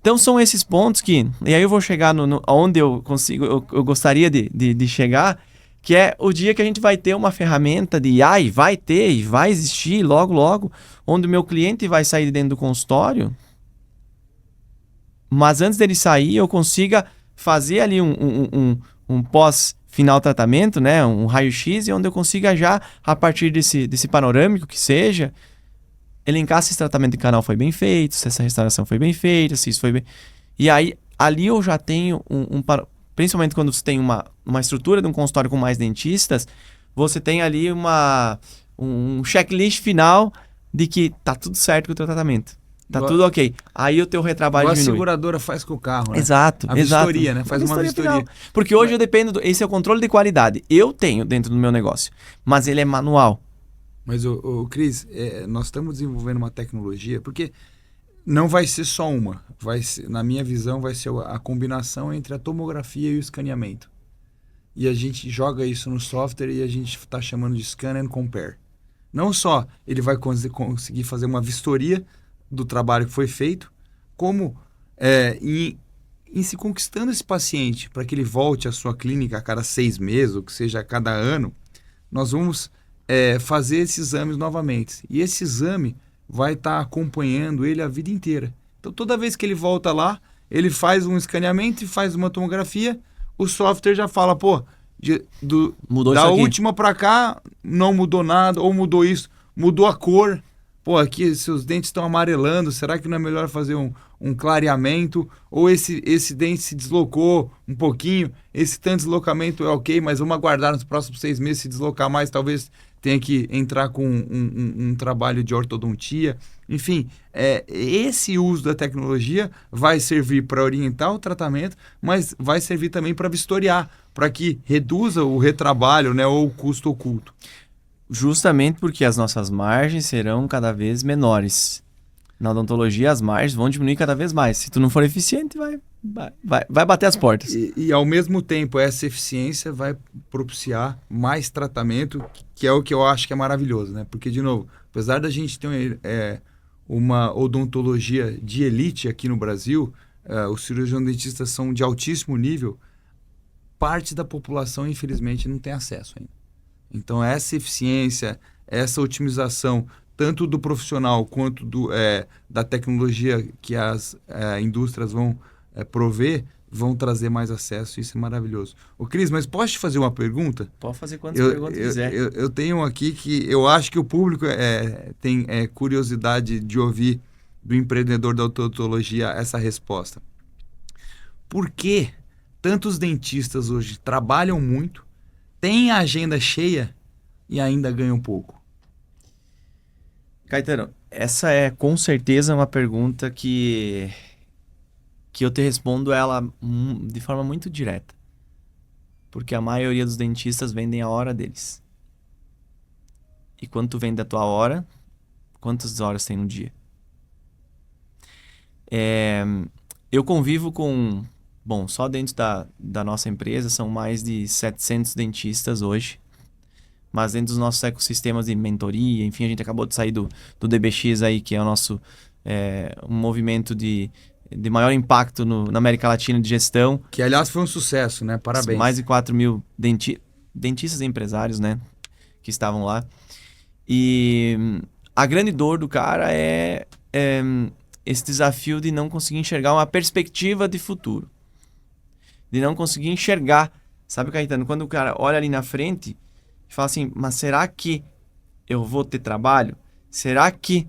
Então são esses pontos que... E aí eu vou chegar onde eu consigo, eu gostaria de chegar, que é o dia que a gente vai ter uma ferramenta de IA, e vai ter, e vai existir logo, onde o meu cliente vai sair de dentro do consultório, mas antes dele sair eu consiga fazer ali um pós-final tratamento, né? Um raio-x, onde eu consiga já, a partir desse panorâmico que seja, elencar se esse tratamento de canal foi bem feito, se essa restauração foi bem feita, se isso foi bem... E aí, ali eu já tenho principalmente quando você tem uma estrutura de um consultório com mais dentistas, você tem ali um checklist final de que tá tudo certo com o teu tratamento. Tá tudo ok. Aí o teu retrabalho diminui. A seguradora faz com o carro, né? Exato. A vistoria, né? Faz uma vistoria. Final. Porque hoje eu dependo... Esse é o controle de qualidade. Eu tenho dentro do meu negócio. Mas ele é manual. Mas, Cris, nós estamos desenvolvendo uma tecnologia, porque não vai ser só uma. Na minha visão, vai ser a combinação entre a tomografia e o escaneamento. E a gente joga isso no software e a gente está chamando de Scan and Compare. Não só ele vai conseguir fazer uma vistoria do trabalho que foi feito, como em se conquistando esse paciente para que ele volte à sua clínica a cada 6 meses, ou que seja a cada ano, nós vamos fazer esses exames novamente. E esse exame vai estar acompanhando ele a vida inteira. Então, toda vez que ele volta lá, ele faz um escaneamento e faz uma tomografia, o software já fala, pô, mudou da isso aqui. última para cá não mudou nada, ou mudou isso, mudou a cor. Pô, aqui seus dentes estão amarelando, será que não é melhor fazer um clareamento? Ou esse dente se deslocou um pouquinho, esse tanto deslocamento é ok, mas vamos aguardar nos próximos 6 meses, se deslocar mais, talvez tenha que entrar com um trabalho de ortodontia. Enfim, esse uso da tecnologia vai servir para orientar o tratamento, mas vai servir também para vistoriar, para que reduza o retrabalho, né, ou o custo oculto. Justamente porque as nossas margens serão cada vez menores. Na odontologia, as margens vão diminuir cada vez mais. Se tu não for eficiente, vai bater as portas. E ao mesmo tempo, essa eficiência vai propiciar mais tratamento, que é o que eu acho que é maravilhoso, né? Porque, de novo, apesar da gente ter uma odontologia de elite aqui no Brasil, os cirurgiões dentistas são de altíssimo nível, parte da população, infelizmente, não tem acesso ainda. Então, essa eficiência, essa otimização, tanto do profissional quanto da tecnologia que as indústrias vão prover, vão trazer mais acesso. Isso é maravilhoso. Cris, mas posso te fazer uma pergunta? Pode fazer quantas perguntas quiser. Eu tenho aqui que eu acho que o público tem curiosidade de ouvir do empreendedor da odontologia essa resposta. Por que tantos dentistas hoje trabalham muito, têm a agenda cheia e ainda ganham pouco? Caetano, essa é com certeza uma pergunta que eu te respondo ela de forma muito direta. Porque a maioria dos dentistas vendem a hora deles. E quando tu vende a tua hora, quantas horas tem no dia? Eu convivo com... Bom, só dentro da nossa empresa são mais de 700 dentistas hoje. Mas dentro dos nossos ecossistemas de mentoria, enfim, a gente acabou de sair do DBX aí, que é o nosso um movimento de maior impacto na América Latina de gestão. Que, aliás, foi um sucesso, né? Parabéns. Mais de 4 mil dentistas e empresários, né? Que estavam lá. E a grande dor do cara é esse desafio de não conseguir enxergar uma perspectiva de futuro. De não conseguir enxergar. Sabe, Caetano, quando o cara olha ali na frente e fala assim, mas será que eu vou ter trabalho? Será que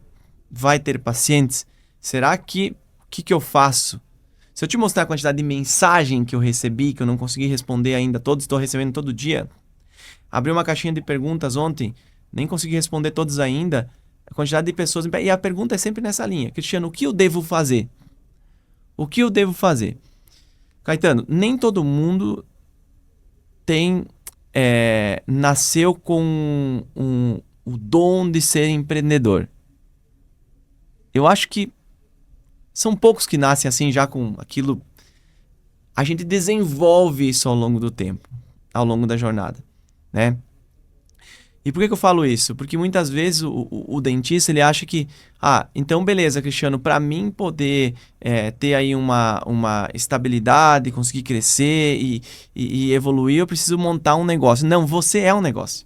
vai ter pacientes? Será que... O que eu faço? Se eu te mostrar a quantidade de mensagem que eu recebi, que eu não consegui responder ainda, estou recebendo todo dia. Abri uma caixinha de perguntas ontem, nem consegui responder todos ainda. A quantidade de pessoas... E a pergunta é sempre nessa linha. Cristiano, o que eu devo fazer? O que eu devo fazer? Caetano, nem todo mundo nasceu com o dom de ser empreendedor. Eu acho que são poucos que nascem assim já com aquilo. A gente desenvolve isso ao longo do tempo, ao longo da jornada, né? E por que eu falo isso? Porque muitas vezes o dentista ele acha que, então beleza, Cristiano, para mim poder ter aí uma estabilidade, conseguir crescer e evoluir, eu preciso montar um negócio. Não, você é um negócio.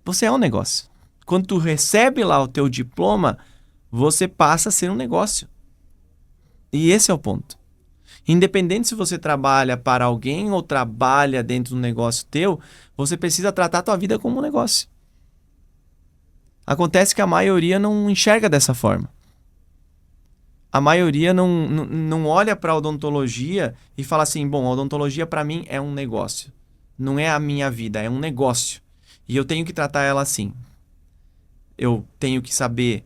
Você é um negócio. Quando tu recebe lá o teu diploma, você passa a ser um negócio. E esse é o ponto. Independente se você trabalha para alguém ou trabalha dentro do negócio teu, você precisa tratar a tua vida como um negócio. Acontece que a maioria não enxerga dessa forma. A maioria não olha para a odontologia e fala assim, bom, a odontologia para mim é um negócio. Não é a minha vida, é um negócio. E eu tenho que tratar ela assim. Eu tenho que saber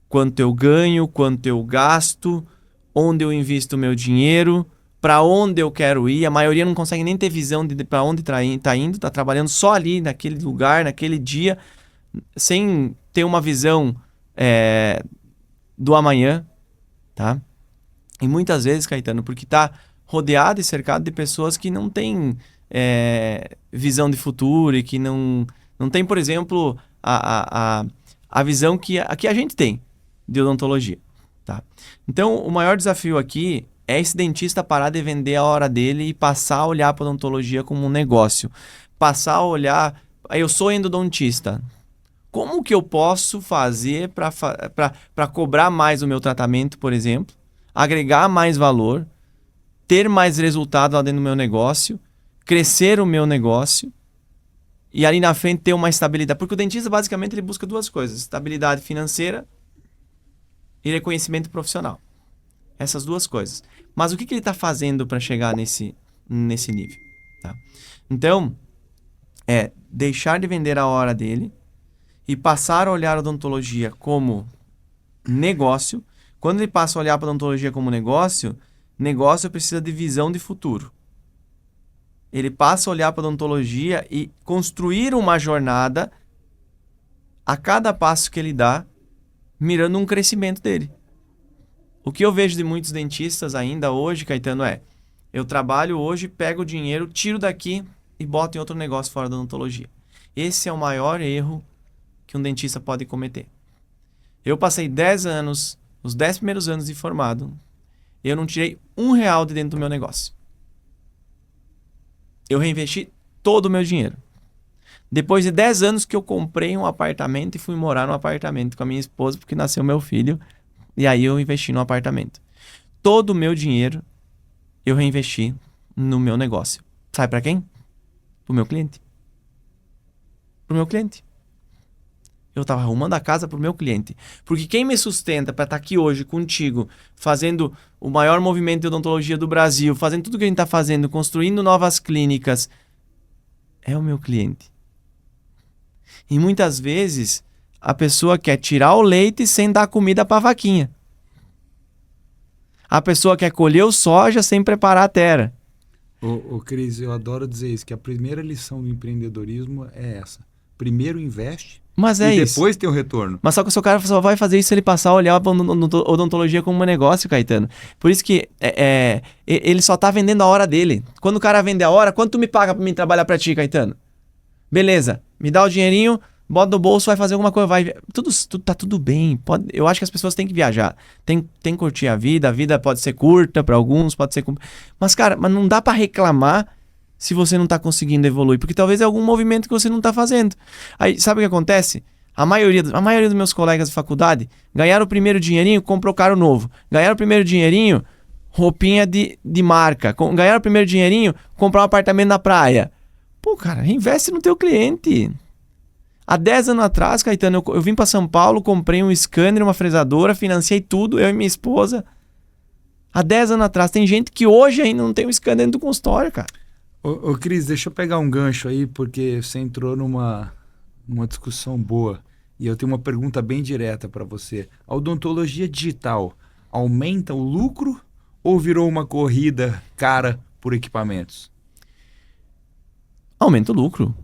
quanto eu ganho, quanto eu gasto, onde eu invisto o meu dinheiro, para onde eu quero ir. A maioria não consegue nem ter visão de para onde está indo, está trabalhando só ali, naquele lugar, naquele dia, sem ter uma visão do amanhã, tá? E muitas vezes, Caetano, porque está rodeado e cercado de pessoas que não têm visão de futuro e que não tem, por exemplo, a visão que a gente tem de odontologia, tá? Então, o maior desafio aqui é esse dentista parar de vender a hora dele e passar a olhar para a odontologia como um negócio. Passar a olhar... Eu sou endodontista. Como que eu posso fazer para cobrar mais o meu tratamento, por exemplo? Agregar mais valor, ter mais resultado lá dentro do meu negócio, crescer o meu negócio e ali na frente ter uma estabilidade. Porque o dentista, basicamente, ele busca duas coisas. Estabilidade financeira e reconhecimento profissional. Essas duas coisas. Mas o que ele está fazendo para chegar nesse nível? Tá? Então, deixar de vender a hora dele e passar a olhar a odontologia como negócio. Quando ele passa a olhar para a odontologia como negócio precisa de visão de futuro. Ele passa a olhar para a odontologia e construir uma jornada a cada passo que ele dá, mirando um crescimento dele. O que eu vejo de muitos dentistas ainda hoje, Caetano, eu trabalho hoje, pego o dinheiro, tiro daqui e boto em outro negócio fora da odontologia. Esse é o maior erro que um dentista pode cometer. Eu passei 10 anos, os 10 primeiros anos de formado, eu não tirei R$1 de dentro do meu negócio. Eu reinvesti todo o meu dinheiro. Depois de 10 anos que eu comprei um apartamento e fui morar no apartamento com a minha esposa, porque nasceu meu filho, e aí eu investi no apartamento. Todo o meu dinheiro eu reinvesti no meu negócio. Sabe para quem? Pro meu cliente. Pro meu cliente. Eu tava arrumando a casa pro meu cliente. Porque quem me sustenta para estar aqui hoje contigo, fazendo o maior movimento de odontologia do Brasil, fazendo tudo que a gente tá fazendo, construindo novas clínicas, é o meu cliente. E muitas vezes a pessoa quer tirar o leite sem dar comida para a vaquinha. A pessoa quer colher o soja sem preparar a terra. Ô Cris, eu adoro dizer isso, que a primeira lição do empreendedorismo é essa. Primeiro investe e depois tem o retorno. Mas só que o seu cara só vai fazer isso se ele passar a olhar a odontologia como um negócio, Caetano. Por isso que ele só tá vendendo a hora dele. Quando o cara vende a hora, quanto tu me paga pra mim trabalhar pra ti, Caetano? Beleza, me dá o dinheirinho, bota no bolso, vai fazer alguma coisa, tá tudo bem. Eu acho que as pessoas têm que viajar, tem que curtir a vida pode ser curta para alguns, pode ser... Mas, cara, não dá para reclamar se você não tá conseguindo evoluir, porque talvez é algum movimento que você não tá fazendo. Aí, sabe o que acontece? A maioria dos meus colegas de faculdade ganharam o primeiro dinheirinho, comprou carro novo. Ganharam o primeiro dinheirinho, roupinha de marca. Ganharam o primeiro dinheirinho, comprar um apartamento na praia. Pô, cara, investe no teu cliente. Há 10 anos atrás, Caetano, eu vim para São Paulo, comprei um scanner, uma fresadora, financiei tudo, eu e minha esposa. Há 10 anos atrás. Tem gente que hoje ainda não tem um scanner dentro do consultório, cara. Ô Cris, deixa eu pegar um gancho aí, porque você entrou numa discussão boa. E eu tenho uma pergunta bem direta para você. A odontologia digital aumenta o lucro ou virou uma corrida cara por equipamentos? Aumenta o lucro.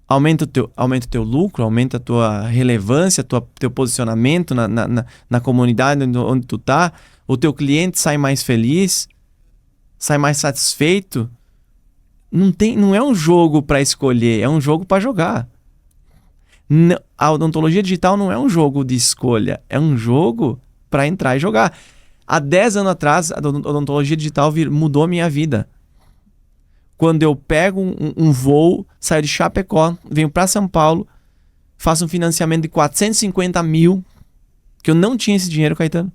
Aumenta o teu lucro, aumenta a tua relevância, teu posicionamento na comunidade onde tu tá. O teu cliente sai mais feliz, sai mais satisfeito. Não é um jogo para escolher, é um jogo para jogar. A odontologia digital não é um jogo de escolha, é um jogo para entrar e jogar. Há 10 anos atrás, a odontologia digital mudou a minha vida. Quando eu pego um voo, saio de Chapecó, venho para São Paulo, faço um financiamento de 450 mil, que eu não tinha esse dinheiro, Caetano.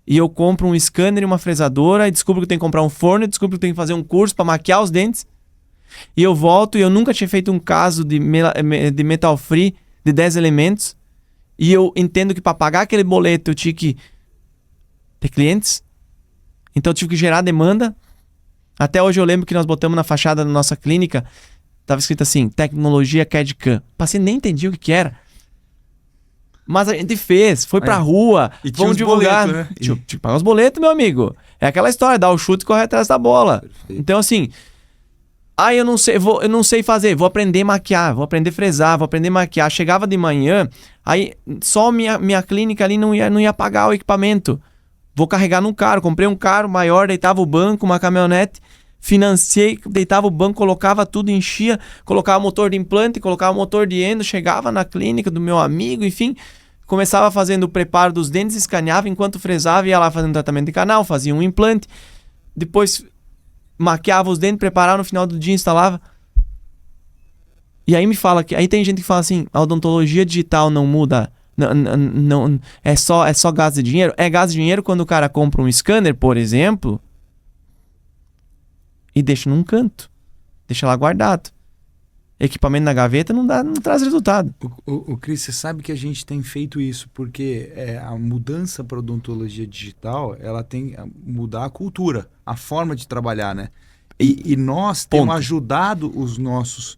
E eu compro um scanner e uma fresadora, e descubro que eu tenho que comprar um forno, e descubro que eu tenho que fazer um curso para maquiar os dentes. E eu volto e eu nunca tinha feito um caso de metal free de 10 elementos. E eu entendo que para pagar aquele boleto eu tinha que ter clientes. Então eu tive que gerar demanda. Até hoje eu lembro que nós botamos na fachada da nossa clínica, estava escrito assim, tecnologia CAD/CAM. O paciente nem entendia o que era. Mas a gente fez, foi pra rua, e vamos divulgar. Boleto, né? Tinha que pagar os boletos, meu amigo. É aquela história, dar o chute e correr atrás da bola. Perfeito. Então assim, eu não sei fazer, vou aprender a maquiar, vou aprender a fresar, vou aprender a maquiar. Chegava de manhã, aí só minha clínica ali não ia pagar o equipamento. Vou carregar num carro, comprei um carro maior, deitava o banco, uma caminhonete, financiei, deitava o banco, colocava tudo, enchia, colocava motor de implante, colocava motor de endo, chegava na clínica do meu amigo, enfim, começava fazendo o preparo dos dentes, escaneava, enquanto fresava, ia lá fazendo tratamento de canal, fazia um implante, depois maquiava os dentes, preparava, no final do dia instalava. E aí me fala que, aí tem gente que fala assim, a odontologia digital não muda. Não, é só gasto de dinheiro. É gasto de dinheiro quando o cara compra um scanner, por exemplo, e deixa num canto. Deixa lá guardado. Equipamento na gaveta não traz resultado. O Cris, você sabe que a gente tem feito isso porque a mudança para odontologia digital, ela tem a mudar a cultura, a forma de trabalhar, né? E nós temos ajudado os nossos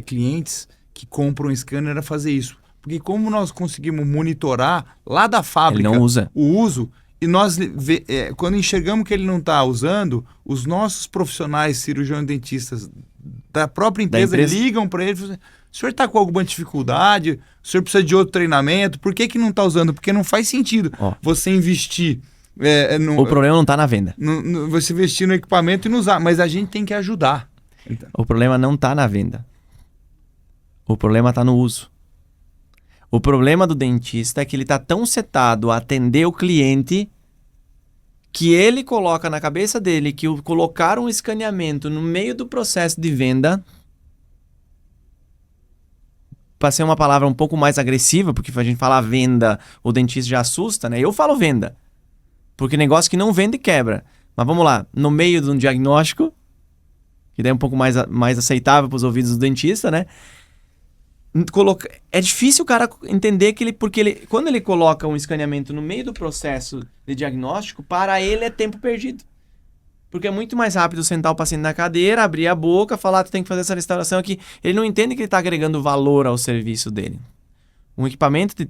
clientes que compram scanner a fazer isso. Porque como nós conseguimos monitorar lá da fábrica o uso, e nós, quando enxergamos que ele não está usando, os nossos profissionais, cirurgiões dentistas da própria empresa ligam para ele e falam assim, o senhor está com alguma dificuldade? O senhor precisa de outro treinamento? Por que não está usando? Porque não faz sentido você investir... o problema não está na venda. Você investir no equipamento e não usar, mas a gente tem que ajudar. Então. O problema não está na venda. O problema está no uso. O problema do dentista é que ele está tão setado a atender o cliente que ele coloca na cabeça dele que colocar um escaneamento no meio do processo de venda, para ser uma palavra um pouco mais agressiva, porque a gente fala venda, o dentista já assusta, né? Eu falo venda, porque negócio que não vende quebra. Mas vamos lá, no meio de um diagnóstico, que daí é um pouco mais aceitável para os ouvidos do dentista, né? É difícil o cara entender que quando ele coloca um escaneamento no meio do processo de diagnóstico, para ele é tempo perdido. Porque é muito mais rápido sentar o paciente na cadeira, abrir a boca, falar, tu tem que fazer essa restauração aqui. Ele não entende que ele está agregando valor ao serviço dele. Um equipamento,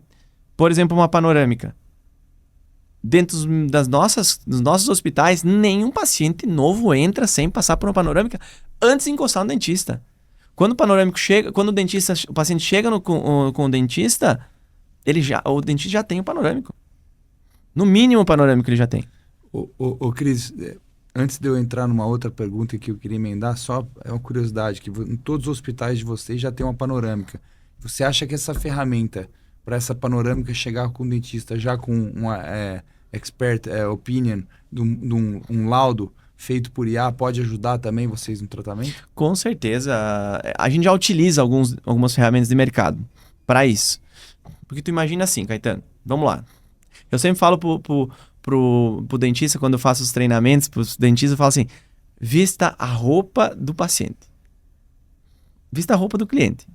por exemplo, uma panorâmica. Dentro dos nossos hospitais, nenhum paciente novo entra sem passar por uma panorâmica antes de encostar no dentista. Quando o panorâmico chega, quando o paciente chega com o dentista, o dentista já tem o panorâmico. No mínimo o panorâmico ele já tem. Cris, antes de eu entrar numa outra pergunta que eu queria emendar, só é uma curiosidade, que em todos os hospitais de vocês já tem uma panorâmica. Você acha que essa ferramenta, para essa panorâmica chegar com o dentista já com uma expert opinion, de um laudo, feito por IA, pode ajudar também vocês no tratamento? Com certeza. A gente já utiliza algumas ferramentas de mercado para isso. Porque tu imagina assim, Caetano, vamos lá. Eu sempre falo pro dentista, quando eu faço os treinamentos, pros dentistas, eu falo assim, vista a roupa do paciente. Vista a roupa do cliente.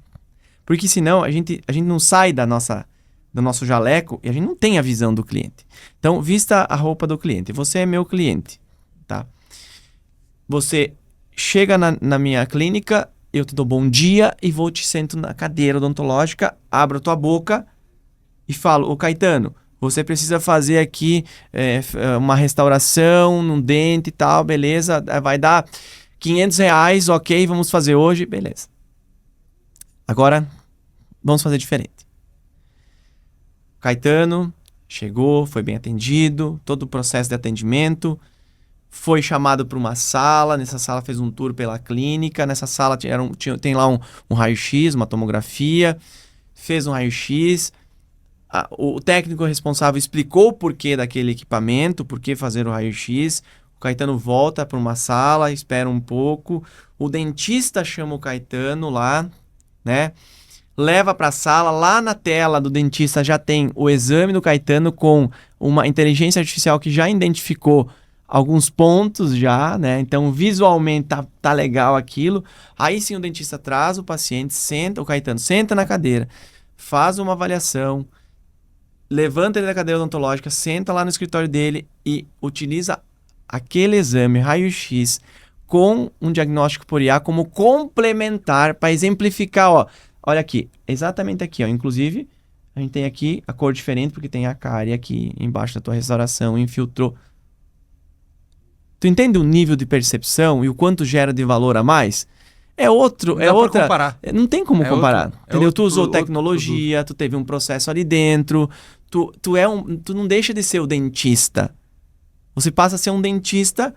Porque senão a gente não sai do nosso jaleco e a gente não tem a visão do cliente. Então, vista a roupa do cliente. Você é meu cliente, tá? Você chega na minha clínica, eu te dou bom dia e te sento na cadeira odontológica, abro a tua boca e falo, ô Caetano, você precisa fazer aqui uma restauração num dente e tal, beleza, vai dar R$500, ok, vamos fazer hoje, beleza. Agora, vamos fazer diferente. Caetano chegou, foi bem atendido, todo o processo de atendimento, foi chamado para uma sala, nessa sala fez um tour pela clínica, nessa sala tem lá um raio-x, uma tomografia, fez um raio-x, o técnico responsável explicou o porquê daquele equipamento, por que fazer o raio-x, o Caetano volta para uma sala, espera um pouco, o dentista chama o Caetano lá, né? Leva para a sala, lá na tela do dentista já tem o exame do Caetano com uma inteligência artificial que já identificou alguns pontos já, né? Então, visualmente tá legal aquilo. Aí sim o dentista traz o paciente, senta, o Caetano senta na cadeira, faz uma avaliação, levanta ele da cadeira odontológica, senta lá no escritório dele e utiliza aquele exame raio-x com um diagnóstico por IA como complementar para exemplificar, ó. Olha aqui, exatamente aqui, ó. Inclusive, a gente tem aqui a cor diferente porque tem a cárie aqui embaixo da tua restauração, infiltrou. Tu entende o nível de percepção e o quanto gera de valor a mais? É outro, Não é dá pra outra. comparar. Não tem como É comparar. outro- é Entendeu? outro Tu usou pro- outro tecnologia, tu teve um processo ali dentro. Tu não deixa de ser o dentista. Você passa a ser um dentista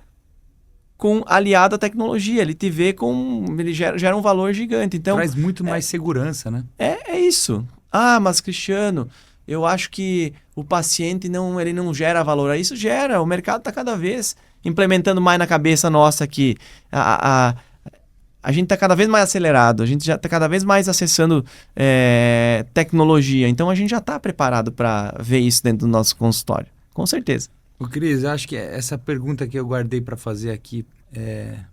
com aliado à tecnologia. Ele te vê com. Ele gera um valor gigante. Então, Traz muito mais segurança, né? é isso. Ah, mas Cristiano, eu acho que o paciente ele não gera valor. Isso gera. O mercado está cada vez implementando mais na cabeça nossa aqui. A gente está cada vez mais acelerado, a gente já está cada vez mais acessando tecnologia. Então a gente já está preparado para ver isso dentro do nosso consultório. Com certeza. Ô, Cris, eu acho que essa pergunta que eu guardei para fazer aqui,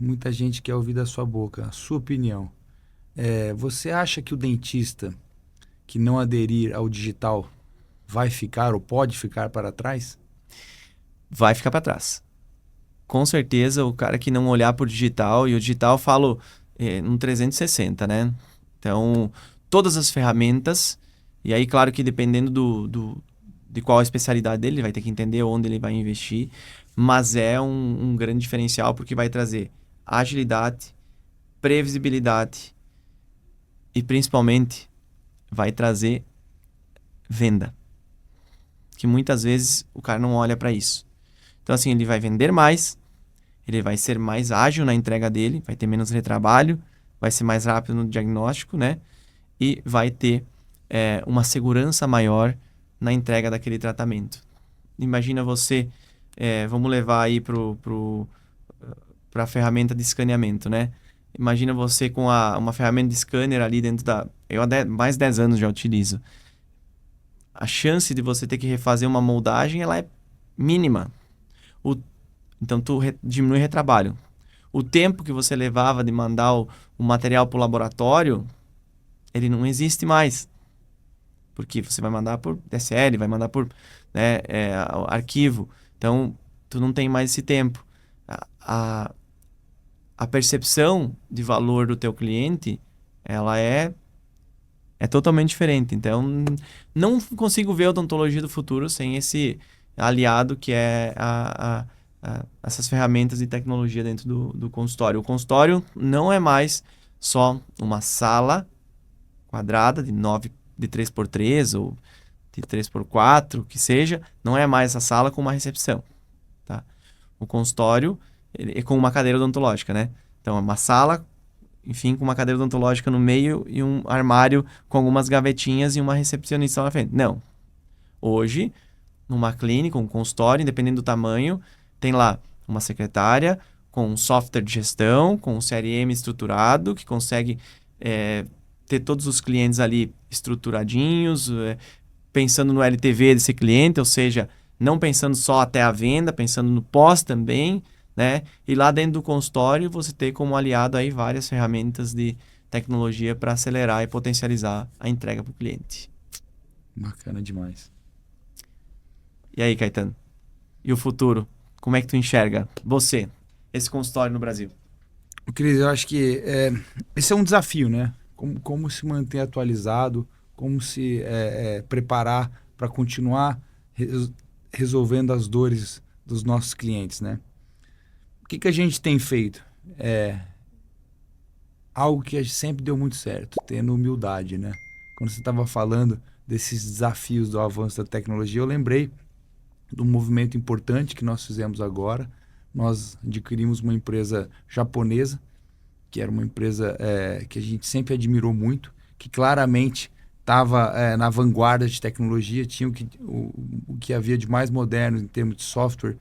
muita gente quer ouvir da sua boca, a sua opinião. Você acha que o dentista que não aderir ao digital vai ficar ou pode ficar para trás? Vai ficar para trás. Com certeza, o cara que não olhar para o digital, e o digital eu falo no 360, né? Então, todas as ferramentas, e aí, claro que dependendo de qual a especialidade dele, ele vai ter que entender onde ele vai investir, mas é um grande diferencial porque vai trazer agilidade, previsibilidade e, principalmente, vai trazer venda. Que muitas vezes o cara não olha para isso. Então, assim, ele vai vender mais, ele vai ser mais ágil na entrega dele, vai ter menos retrabalho, vai ser mais rápido no diagnóstico, né? E vai ter uma segurança maior na entrega daquele tratamento. Imagina você, vamos levar aí para a ferramenta de escaneamento, né? Imagina você com uma ferramenta de scanner ali dentro da... Eu há mais de 10 anos já utilizo. A chance de você ter que refazer uma moldagem, ela é mínima. Então, tu diminui o retrabalho. O tempo que você levava de mandar o material para o laboratório, ele não existe mais. Porque você vai mandar por DSL, vai mandar por arquivo. Então, tu não tem mais esse tempo. A percepção de valor do teu cliente, ela é totalmente diferente. Então, não consigo ver a odontologia do futuro sem esse aliado que é essas ferramentas de tecnologia dentro do consultório. O consultório não é mais só uma sala quadrada de 3x3 ou de 3x4, que seja. Não é mais essa sala com uma recepção. Tá? O consultório é com uma cadeira odontológica, né? Então, é uma sala, enfim, com uma cadeira odontológica no meio e um armário com algumas gavetinhas e uma recepcionista na frente. Não. Hoje, numa clínica, um consultório, independente do tamanho, tem lá uma secretária com um software de gestão, com um CRM estruturado, que consegue ter todos os clientes ali estruturadinhos, pensando no LTV desse cliente, ou seja, não pensando só até a venda, pensando no pós também, né? E lá dentro do consultório você tem como aliado aí várias ferramentas de tecnologia para acelerar e potencializar a entrega para o cliente. Bacana demais. E aí, Caetano? E o futuro? Como é que tu enxerga você, esse consultório no Brasil? Cris, eu acho que esse é um desafio, né? Como se manter atualizado, como se preparar para continuar resolvendo as dores dos nossos clientes, né? O que a gente tem feito? Algo que sempre deu muito certo, tendo humildade, né? Quando você estava falando desses desafios do avanço da tecnologia, eu lembrei de um movimento importante que nós fizemos agora. Nós adquirimos uma empresa japonesa, que era uma empresa que a gente sempre admirou muito, que claramente estava na vanguarda de tecnologia, tinha o que havia de mais moderno em termos de software,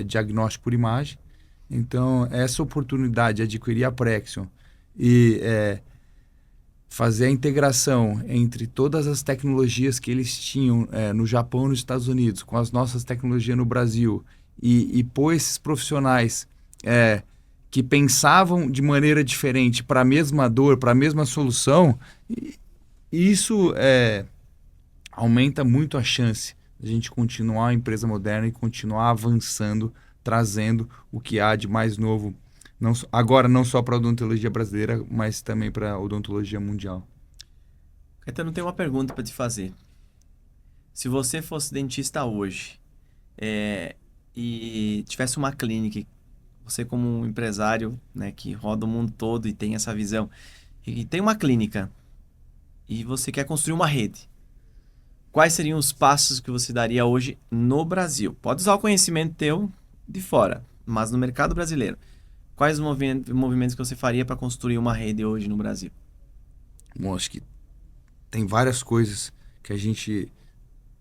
diagnóstico por imagem. Então, essa oportunidade de adquirir a Prexion e fazer a integração entre todas as tecnologias que eles tinham no Japão e nos Estados Unidos, com as nossas tecnologias no Brasil, e pôr esses profissionais que pensavam de maneira diferente para a mesma dor, para a mesma solução, isso aumenta muito a chance de a gente continuar a empresa moderna e continuar avançando, trazendo o que há de mais novo, agora não só para a odontologia brasileira, mas também para a odontologia mundial. Caetano, tem uma pergunta para te fazer. Se você fosse dentista hoje e tivesse uma clínica, você como um empresário, né, que roda o mundo todo e tem essa visão, e tem uma clínica e você quer construir uma rede, quais seriam os passos que você daria hoje no Brasil? Pode usar o conhecimento teu de fora, mas no mercado brasileiro, quais os movimentos que você faria para construir uma rede hoje no Brasil? Bom, acho que tem várias coisas que a gente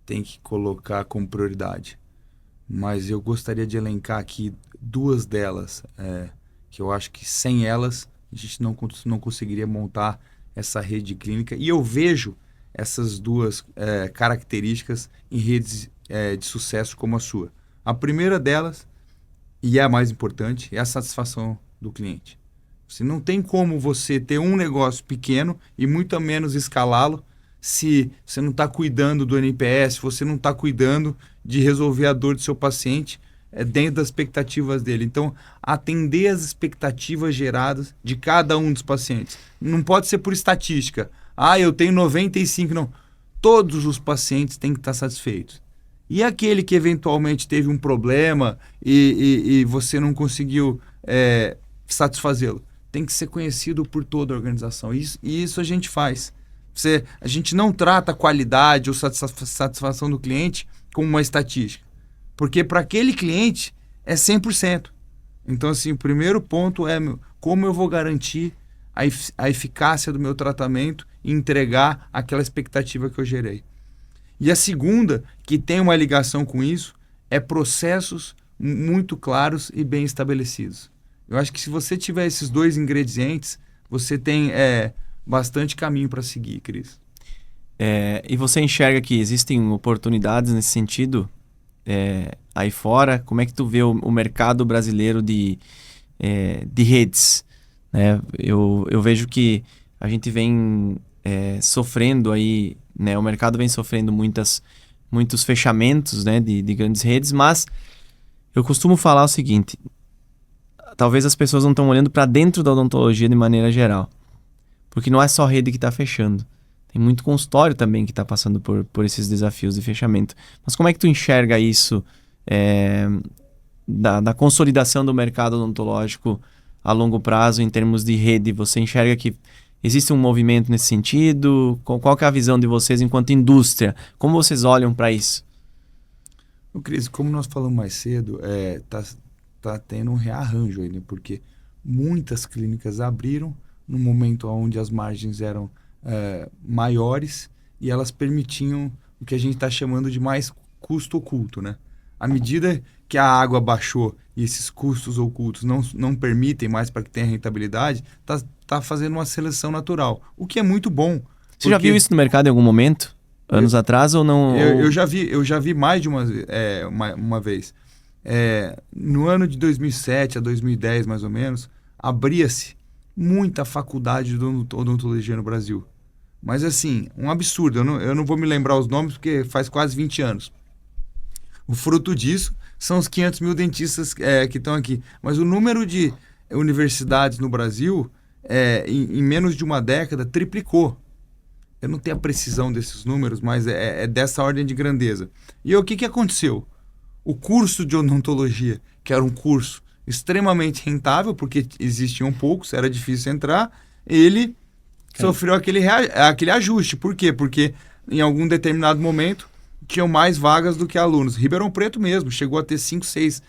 tem que colocar como prioridade. Mas eu gostaria de elencar aqui duas delas, que eu acho que sem elas a gente não conseguiria montar essa rede clínica. E eu vejo essas duas características em redes de sucesso como a sua. A primeira delas, e é a mais importante, é a satisfação do cliente. Você não tem como você ter um negócio pequeno e muito menos escalá-lo se você não está cuidando do NPS, se você não está cuidando de resolver a dor do seu paciente dentro das expectativas dele. Então, atender as expectativas geradas de cada um dos pacientes. Não pode ser por estatística. Eu tenho 95, não. Todos os pacientes têm que estar satisfeitos. E aquele que eventualmente teve um problema e você não conseguiu satisfazê-lo, tem que ser conhecido por toda a organização. E isso a gente faz. A gente não trata a qualidade ou satisfação do cliente como uma estatística. Porque para aquele cliente é 100%. Então, assim, o primeiro ponto é como eu vou garantir a eficácia do meu tratamento e entregar aquela expectativa que eu gerei. E a segunda, que tem uma ligação com isso, é processos muito claros e bem estabelecidos. Eu acho que se você tiver esses dois ingredientes, você tem bastante caminho para seguir, Cris. E você enxerga que existem oportunidades nesse sentido aí fora? Como é que tu vê o mercado brasileiro de redes? Eu vejo que a gente vem sofrendo aí, né? O mercado vem sofrendo muitos fechamentos, né, de grandes redes, mas eu costumo falar o seguinte: talvez as pessoas não estão olhando para dentro da odontologia de maneira geral, porque não é só rede que está fechando. Tem muito consultório também que está passando por esses desafios de fechamento. Mas como é que tu enxerga isso da consolidação do mercado odontológico a longo prazo em termos de rede? Você enxerga que existe um movimento nesse sentido? Qual que é a visão de vocês enquanto indústria? Como vocês olham para isso? Cris, como nós falamos mais cedo, tá tendo um rearranjo aí, né? Porque muitas clínicas abriram no momento onde as margens eram maiores e elas permitiam o que a gente está chamando de mais custo oculto, né? À medida que a água baixou e esses custos ocultos não permitem mais para que tenha rentabilidade, tá fazendo uma seleção natural, o que é muito bom. Você já viu isso no mercado em algum momento? Anos atrás ou não? Eu já vi mais de uma vez. No ano de 2007 a 2010, mais ou menos, abria-se muita faculdade de odontologia no Brasil. Mas assim, um absurdo. Eu não vou me lembrar os nomes porque faz quase 20 anos. O fruto disso são os 500 mil dentistas que estão aqui. Mas o número de universidades no Brasil, em menos de uma década, triplicou. Eu não tenho a precisão desses números, mas é dessa ordem de grandeza. E o que aconteceu? O curso de odontologia, que era um curso extremamente rentável, porque existiam poucos, era difícil entrar, ele sofreu aquele ajuste. Por quê? Porque em algum determinado momento tinham mais vagas do que alunos. Ribeirão Preto mesmo chegou a ter 5, 6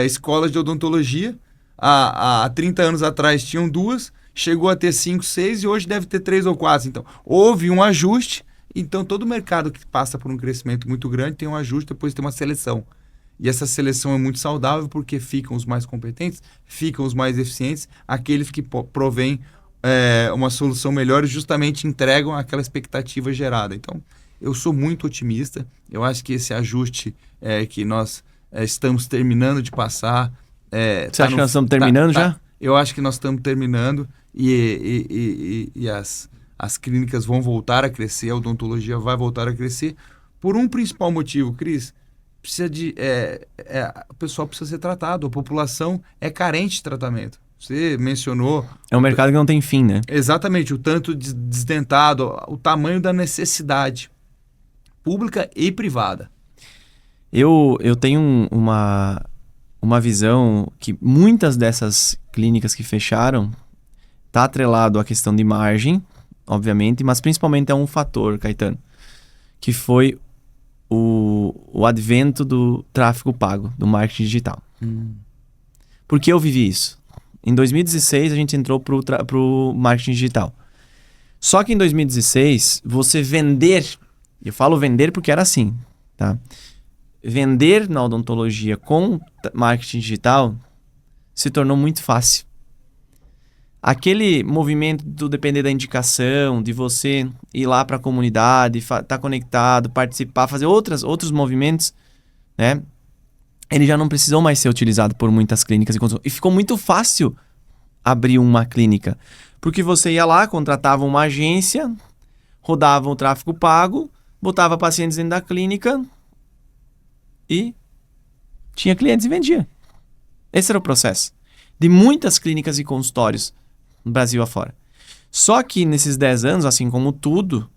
escolas de odontologia. Há 30 anos atrás tinham 2, chegou a ter 5, 6 e hoje deve ter 3 ou 4. Então, houve um ajuste. Então, todo mercado que passa por um crescimento muito grande tem um ajuste, depois tem uma seleção. E essa seleção é muito saudável porque ficam os mais competentes, ficam os mais eficientes, aqueles que provêm uma solução melhor e justamente entregam aquela expectativa gerada. Então, eu sou muito otimista. Eu acho que esse ajuste que nós estamos terminando de passar. Você acha que nós estamos terminando já? Eu acho que nós estamos terminando e as clínicas vão voltar a crescer, a odontologia vai voltar a crescer por um principal motivo, Cris. O pessoal precisa ser tratado, a população é carente de tratamento. Você mencionou... É um mercado que não tem fim, né? Exatamente, o tanto desdentado, o tamanho da necessidade pública e privada. Eu tenho uma visão que muitas dessas clínicas que fecharam tá atrelado à questão de margem, obviamente, mas principalmente a um fator, Caetano, que foi o advento do tráfego pago, do marketing digital. Por que eu vivi isso? Em 2016, a gente entrou pro marketing digital. Só que em 2016, você vender... Eu falo vender porque era assim, tá? Vender na odontologia com marketing digital se tornou muito fácil. Aquele movimento do depender da indicação, de você ir lá para a comunidade, estar conectado, participar, fazer outros movimentos, né? Ele já não precisou mais ser utilizado por muitas clínicas. E ficou muito fácil abrir uma clínica. Porque você ia lá, contratava uma agência, rodava o tráfego pago, botava pacientes dentro da clínica e tinha clientes e vendia. Esse era o processo de muitas clínicas e consultórios no Brasil afora. Só que nesses 10 anos, assim como tudo,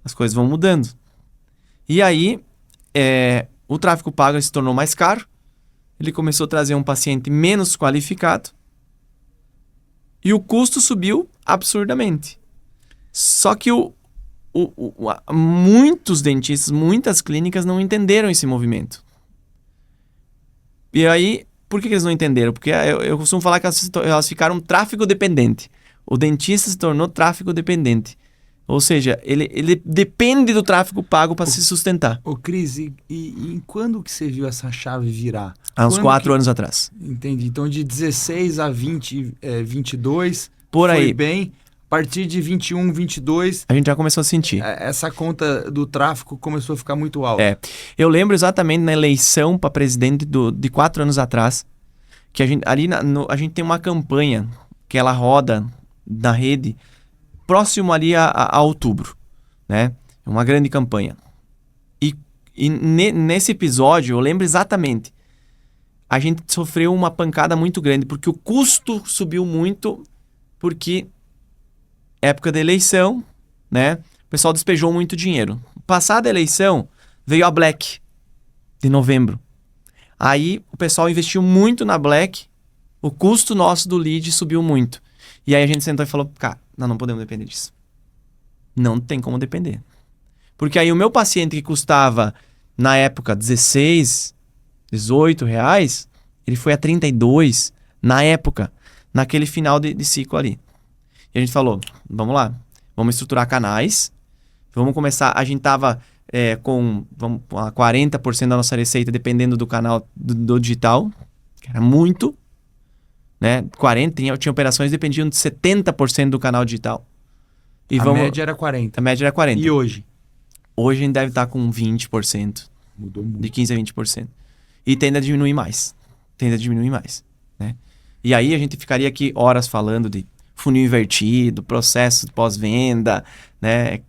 as coisas vão mudando. E aí, o tráfego pago se tornou mais caro, ele começou a trazer um paciente menos qualificado e o custo subiu absurdamente. Só que muitos dentistas, muitas clínicas não entenderam esse movimento. E aí, por que eles não entenderam? Porque eu costumo falar que elas ficaram tráfego dependente. O dentista se tornou tráfego dependente. Ou seja, ele depende do tráfego pago para se sustentar. Ô Cris, e quando que você viu essa chave virar? Há uns 4 anos atrás. Entendi. Então de 16 a 22, por aí. Foi bem. A partir de 21, 22... A gente já começou a sentir. Essa conta do tráfego começou a ficar muito alta. Eu lembro exatamente na eleição para presidente de 4 anos atrás, que a gente tem uma campanha que ela roda na rede próximo ali a outubro, né? É uma grande campanha. E nesse episódio, eu lembro exatamente, a gente sofreu uma pancada muito grande, porque o custo subiu muito, porque época da eleição, né? O pessoal despejou muito dinheiro. Passada a eleição, veio a Black, de novembro. Aí o pessoal investiu muito na Black, o custo nosso do lead subiu muito. E aí a gente sentou e falou, cara, nós não podemos depender disso. Não tem como depender. Porque aí o meu paciente que custava, na época, 16, 18 reais, ele foi a 32, na época, naquele final de ciclo ali. E a gente falou, vamos lá, vamos estruturar canais, vamos começar, a gente tava com 40% da nossa receita dependendo do canal do digital, que era muito, né? 40%, tinha operações que dependiam de 70% do canal digital. E a média era 40%. A média era 40%. E hoje? Hoje a gente deve estar com 20%. Mudou muito. De 15% a 20%. E tende a diminuir mais. Né? E aí a gente ficaria aqui horas falando de funil invertido, processo de pós-venda, né?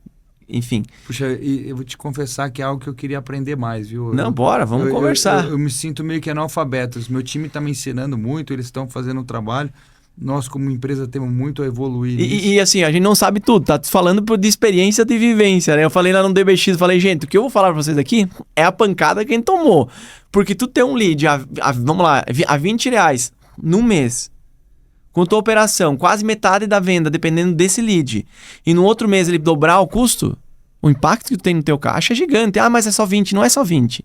Enfim. Puxa, eu vou te confessar que é algo que eu queria aprender mais, viu? Não, bora, vamos conversar. Eu me sinto meio que analfabeto. Meu time está me ensinando muito, eles estão fazendo um trabalho. Nós, como empresa, temos muito a evoluir. E assim, a gente não sabe tudo, tá falando de experiência de vivência, né? Eu falei lá no DBX, falei, gente, o que eu vou falar pra vocês aqui é a pancada que a gente tomou. Porque tu tem um lead, vamos lá, a 20 reais no mês, com tua operação, quase metade da venda, dependendo desse lead, e no outro mês ele dobrar o custo, o impacto que tu tem no teu caixa é gigante. Ah, mas é só 20, não é só 20.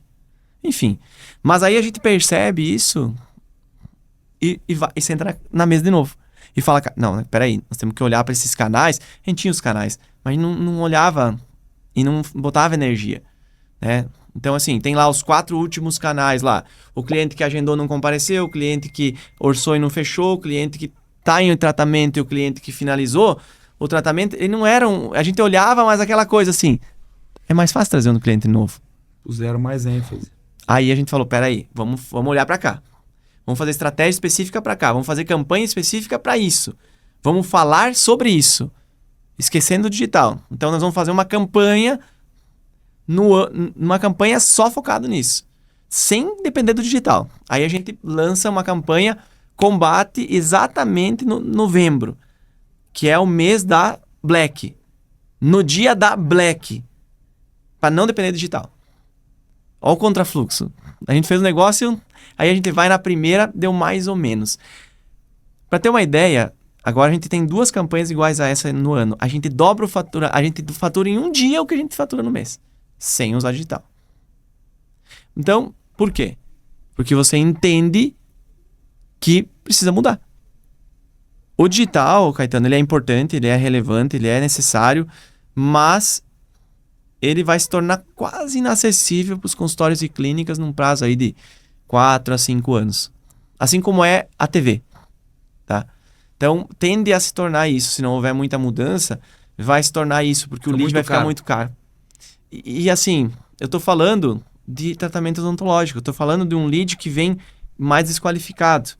Enfim, mas aí a gente percebe isso e você entra na mesa de novo. E fala, não, peraí, nós temos que olhar para esses canais. A gente tinha os canais, mas não olhava e não botava energia, né? Então, assim, tem lá os 4 últimos canais lá. O cliente que agendou não compareceu, o cliente que orçou e não fechou, o cliente que está em tratamento e o cliente que finalizou o tratamento. Ele não era a gente olhava, mas aquela coisa assim, é mais fácil trazer um cliente novo. Puseram mais ênfase. Aí a gente falou, peraí, vamos olhar para cá. Vamos fazer estratégia específica para cá. Vamos fazer campanha específica para isso. Vamos falar sobre isso. Esquecendo o digital. Então nós vamos fazer uma campanha, uma campanha só focada nisso. Sem depender do digital. Aí a gente lança uma campanha combate exatamente no novembro, que é o mês da Black. No dia da Black. Para não depender do digital. Olha o contrafluxo. A gente fez um negócio, aí a gente vai na primeira, deu mais ou menos. Para ter uma ideia, agora a gente tem 2 campanhas iguais a essa no ano. A gente dobra o fatura, a gente fatura em um dia o que a gente fatura no mês, sem usar digital. Então, por quê? Porque você entende que precisa mudar. O digital, Caetano, ele é importante, ele é relevante, ele é necessário, mas ele vai se tornar quase inacessível para os consultórios e clínicas num prazo aí de 4 a 5 anos. Assim como é a TV, tá? Então, tende a se tornar isso. Se não houver muita mudança, vai se tornar isso, porque o lead vai ficar muito caro. E assim, eu estou falando de tratamento odontológico. Eu estou falando de um lead que vem mais desqualificado.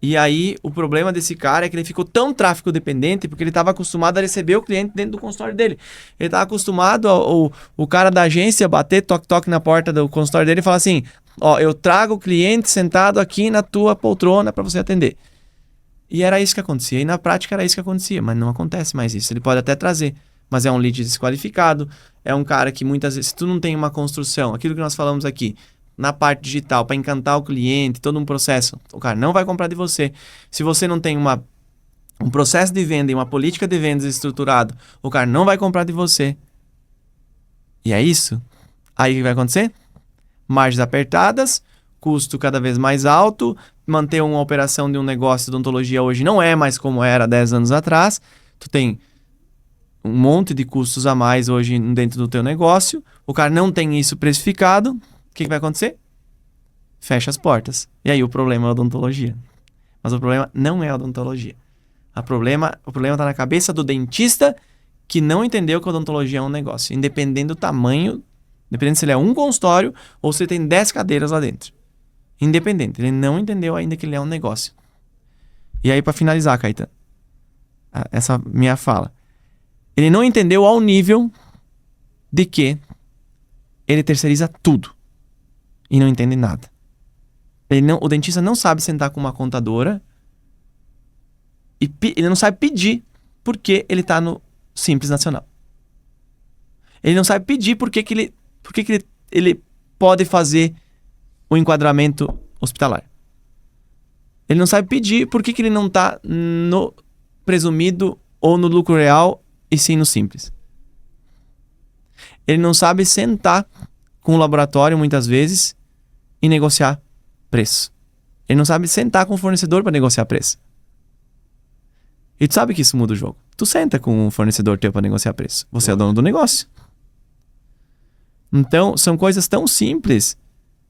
E aí, o problema desse cara é que ele ficou tão tráfego dependente porque ele estava acostumado a receber o cliente dentro do consultório dele. Ele estava acostumado o cara da agência bater toque-toque na porta do consultório dele e falar assim, ó, eu trago o cliente sentado aqui na tua poltrona para você atender. E era isso que acontecia. E na prática era isso que acontecia, mas não acontece mais isso. Ele pode até trazer, mas é um lead desqualificado, é um cara que muitas vezes, se tu não tem uma construção, aquilo que nós falamos aqui, na parte digital, para encantar o cliente, todo um processo, o cara não vai comprar de você. Se você não tem um processo de venda e uma política de vendas estruturado, o cara não vai comprar de você. E é isso. Aí o que vai acontecer? Margens apertadas, custo cada vez mais alto, manter uma operação de um negócio de odontologia hoje não é mais como era 10 anos atrás. Tu tem um monte de custos a mais hoje dentro do teu negócio, o cara não tem isso precificado. O que vai acontecer? Fecha as portas. E aí o problema é a odontologia. Mas o problema não é a odontologia. O problema está na cabeça do dentista que não entendeu que a odontologia é um negócio. Independente do tamanho, independente se ele é um consultório ou se ele tem 10 cadeiras lá dentro. Independente. Ele não entendeu ainda que ele é um negócio. E aí, para finalizar, Caetano, essa minha fala. Ele não entendeu ao nível de que ele terceiriza tudo. E não entende nada. O dentista não sabe sentar com uma contadora e ele não sabe pedir porque ele está no Simples Nacional. Ele não sabe pedir porque ele pode fazer o enquadramento hospitalar. Ele não sabe pedir porque ele não está no presumido ou no lucro real e sim no Simples. Ele não sabe sentar com o laboratório muitas vezes e negociar preço. Ele não sabe sentar com o fornecedor para negociar preço. E tu sabe que isso muda o jogo. Tu senta com um fornecedor teu para negociar preço. Você é o dono do negócio. Então, são coisas tão simples,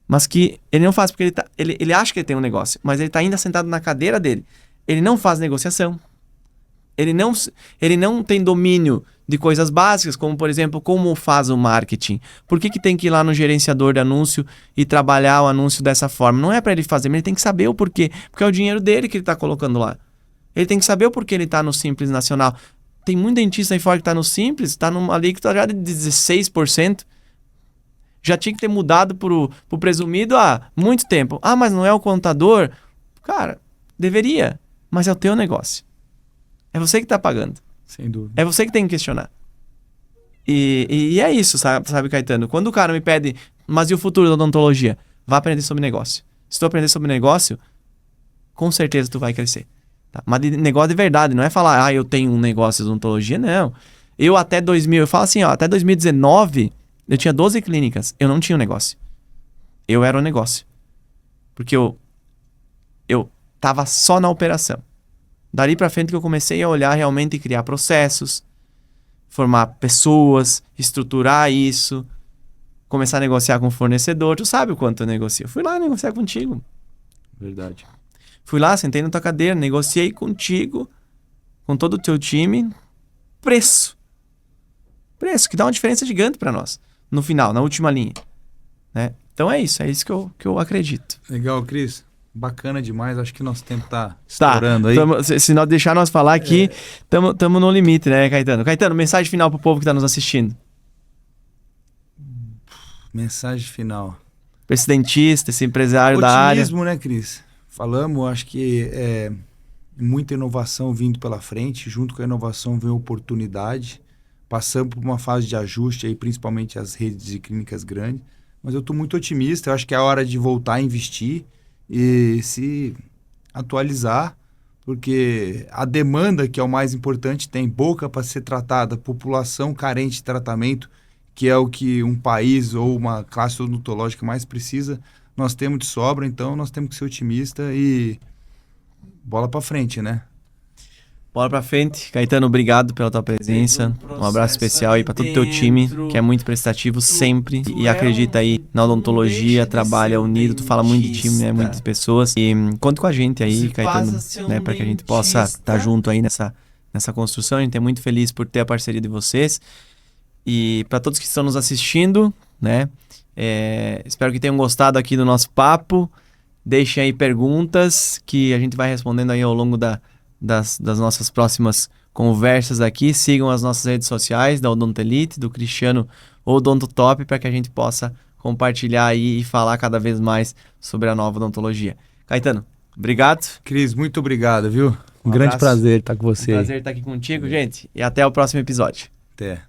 mas que ele não faz porque ele acha que ele tem um negócio, mas ele está ainda sentado na cadeira dele. Ele não faz negociação. Ele não tem domínio de coisas básicas, como, por exemplo, como faz o marketing. Por que tem que ir lá no gerenciador de anúncio e trabalhar o anúncio dessa forma? Não é para ele fazer, mas ele tem que saber o porquê. Porque é o dinheiro dele que ele está colocando lá. Ele tem que saber o porquê ele está no Simples Nacional. Tem muito dentista aí fora que está no Simples, está numa alíquota já de 16%. Já tinha que ter mudado pro presumido há muito tempo. Ah, mas não é o contador? Cara, deveria, mas é o teu negócio. É você que está pagando. Sem dúvida. É você que tem que questionar. E é isso, sabe, Caetano? Quando o cara me pede, mas e o futuro da odontologia? Vá aprender sobre negócio. Se tu aprender sobre negócio, com certeza tu vai crescer. Tá? Mas de negócio de verdade, não é falar, eu tenho um negócio de odontologia, não. Eu falo assim, até 2019, eu tinha 12 clínicas, eu não tinha um negócio. Eu era um negócio. Porque eu tava só na operação. Dali pra frente que eu comecei a olhar realmente e criar processos, formar pessoas, estruturar isso, começar a negociar com o fornecedor. Tu sabe o quanto eu negocio. Eu fui lá negociar contigo. Verdade. Fui lá, sentei na tua cadeira, negociei contigo, com todo o teu time, preço. Preço, que dá uma diferença gigante pra nós. No final, na última linha. Né? Então é isso que eu acredito. Legal, Cris. Bacana demais. Acho que nosso tempo tá estourando aí. Se não deixar nós falar aqui, estamos no limite, né, Caetano? Caetano, mensagem final pro povo que tá nos assistindo. Mensagem final. Pra esse dentista, esse empresário da área. Otimismo, né, Cris? Falamos, acho que muita inovação vindo pela frente. Junto com a inovação vem oportunidade. Passamos por uma fase de ajuste aí, principalmente as redes de clínicas grandes. Mas eu estou muito otimista. Eu acho que é a hora de voltar a investir e se atualizar, porque a demanda, que é o mais importante, tem boca para ser tratada, população carente de tratamento, que é o que um país ou uma classe odontológica mais precisa, nós temos de sobra, então nós temos que ser otimistas e bola para frente, né? Bola pra frente. Caetano, obrigado pela tua presença. Um abraço especial aí pra todo o teu time, que é muito prestativo sempre e acredita aí na odontologia, trabalha unido. Tu fala muito de time, né? Muitas pessoas. E conta com a gente aí, Caetano, né? Pra que a gente possa estar junto aí nessa construção. A gente é muito feliz por ter a parceria de vocês. E pra todos que estão nos assistindo, né? Espero que tenham gostado aqui do nosso papo. Deixem aí perguntas que a gente vai respondendo aí ao longo das nossas próximas conversas aqui. Sigam as nossas redes sociais da Odontelite, do Cristiano Odontotop, para que a gente possa compartilhar aí e falar cada vez mais sobre a nova odontologia. Caetano, obrigado. Cris, muito obrigado, viu? Um grande prazer estar com você. Um prazer estar aqui contigo, gente. E até o próximo episódio. Até.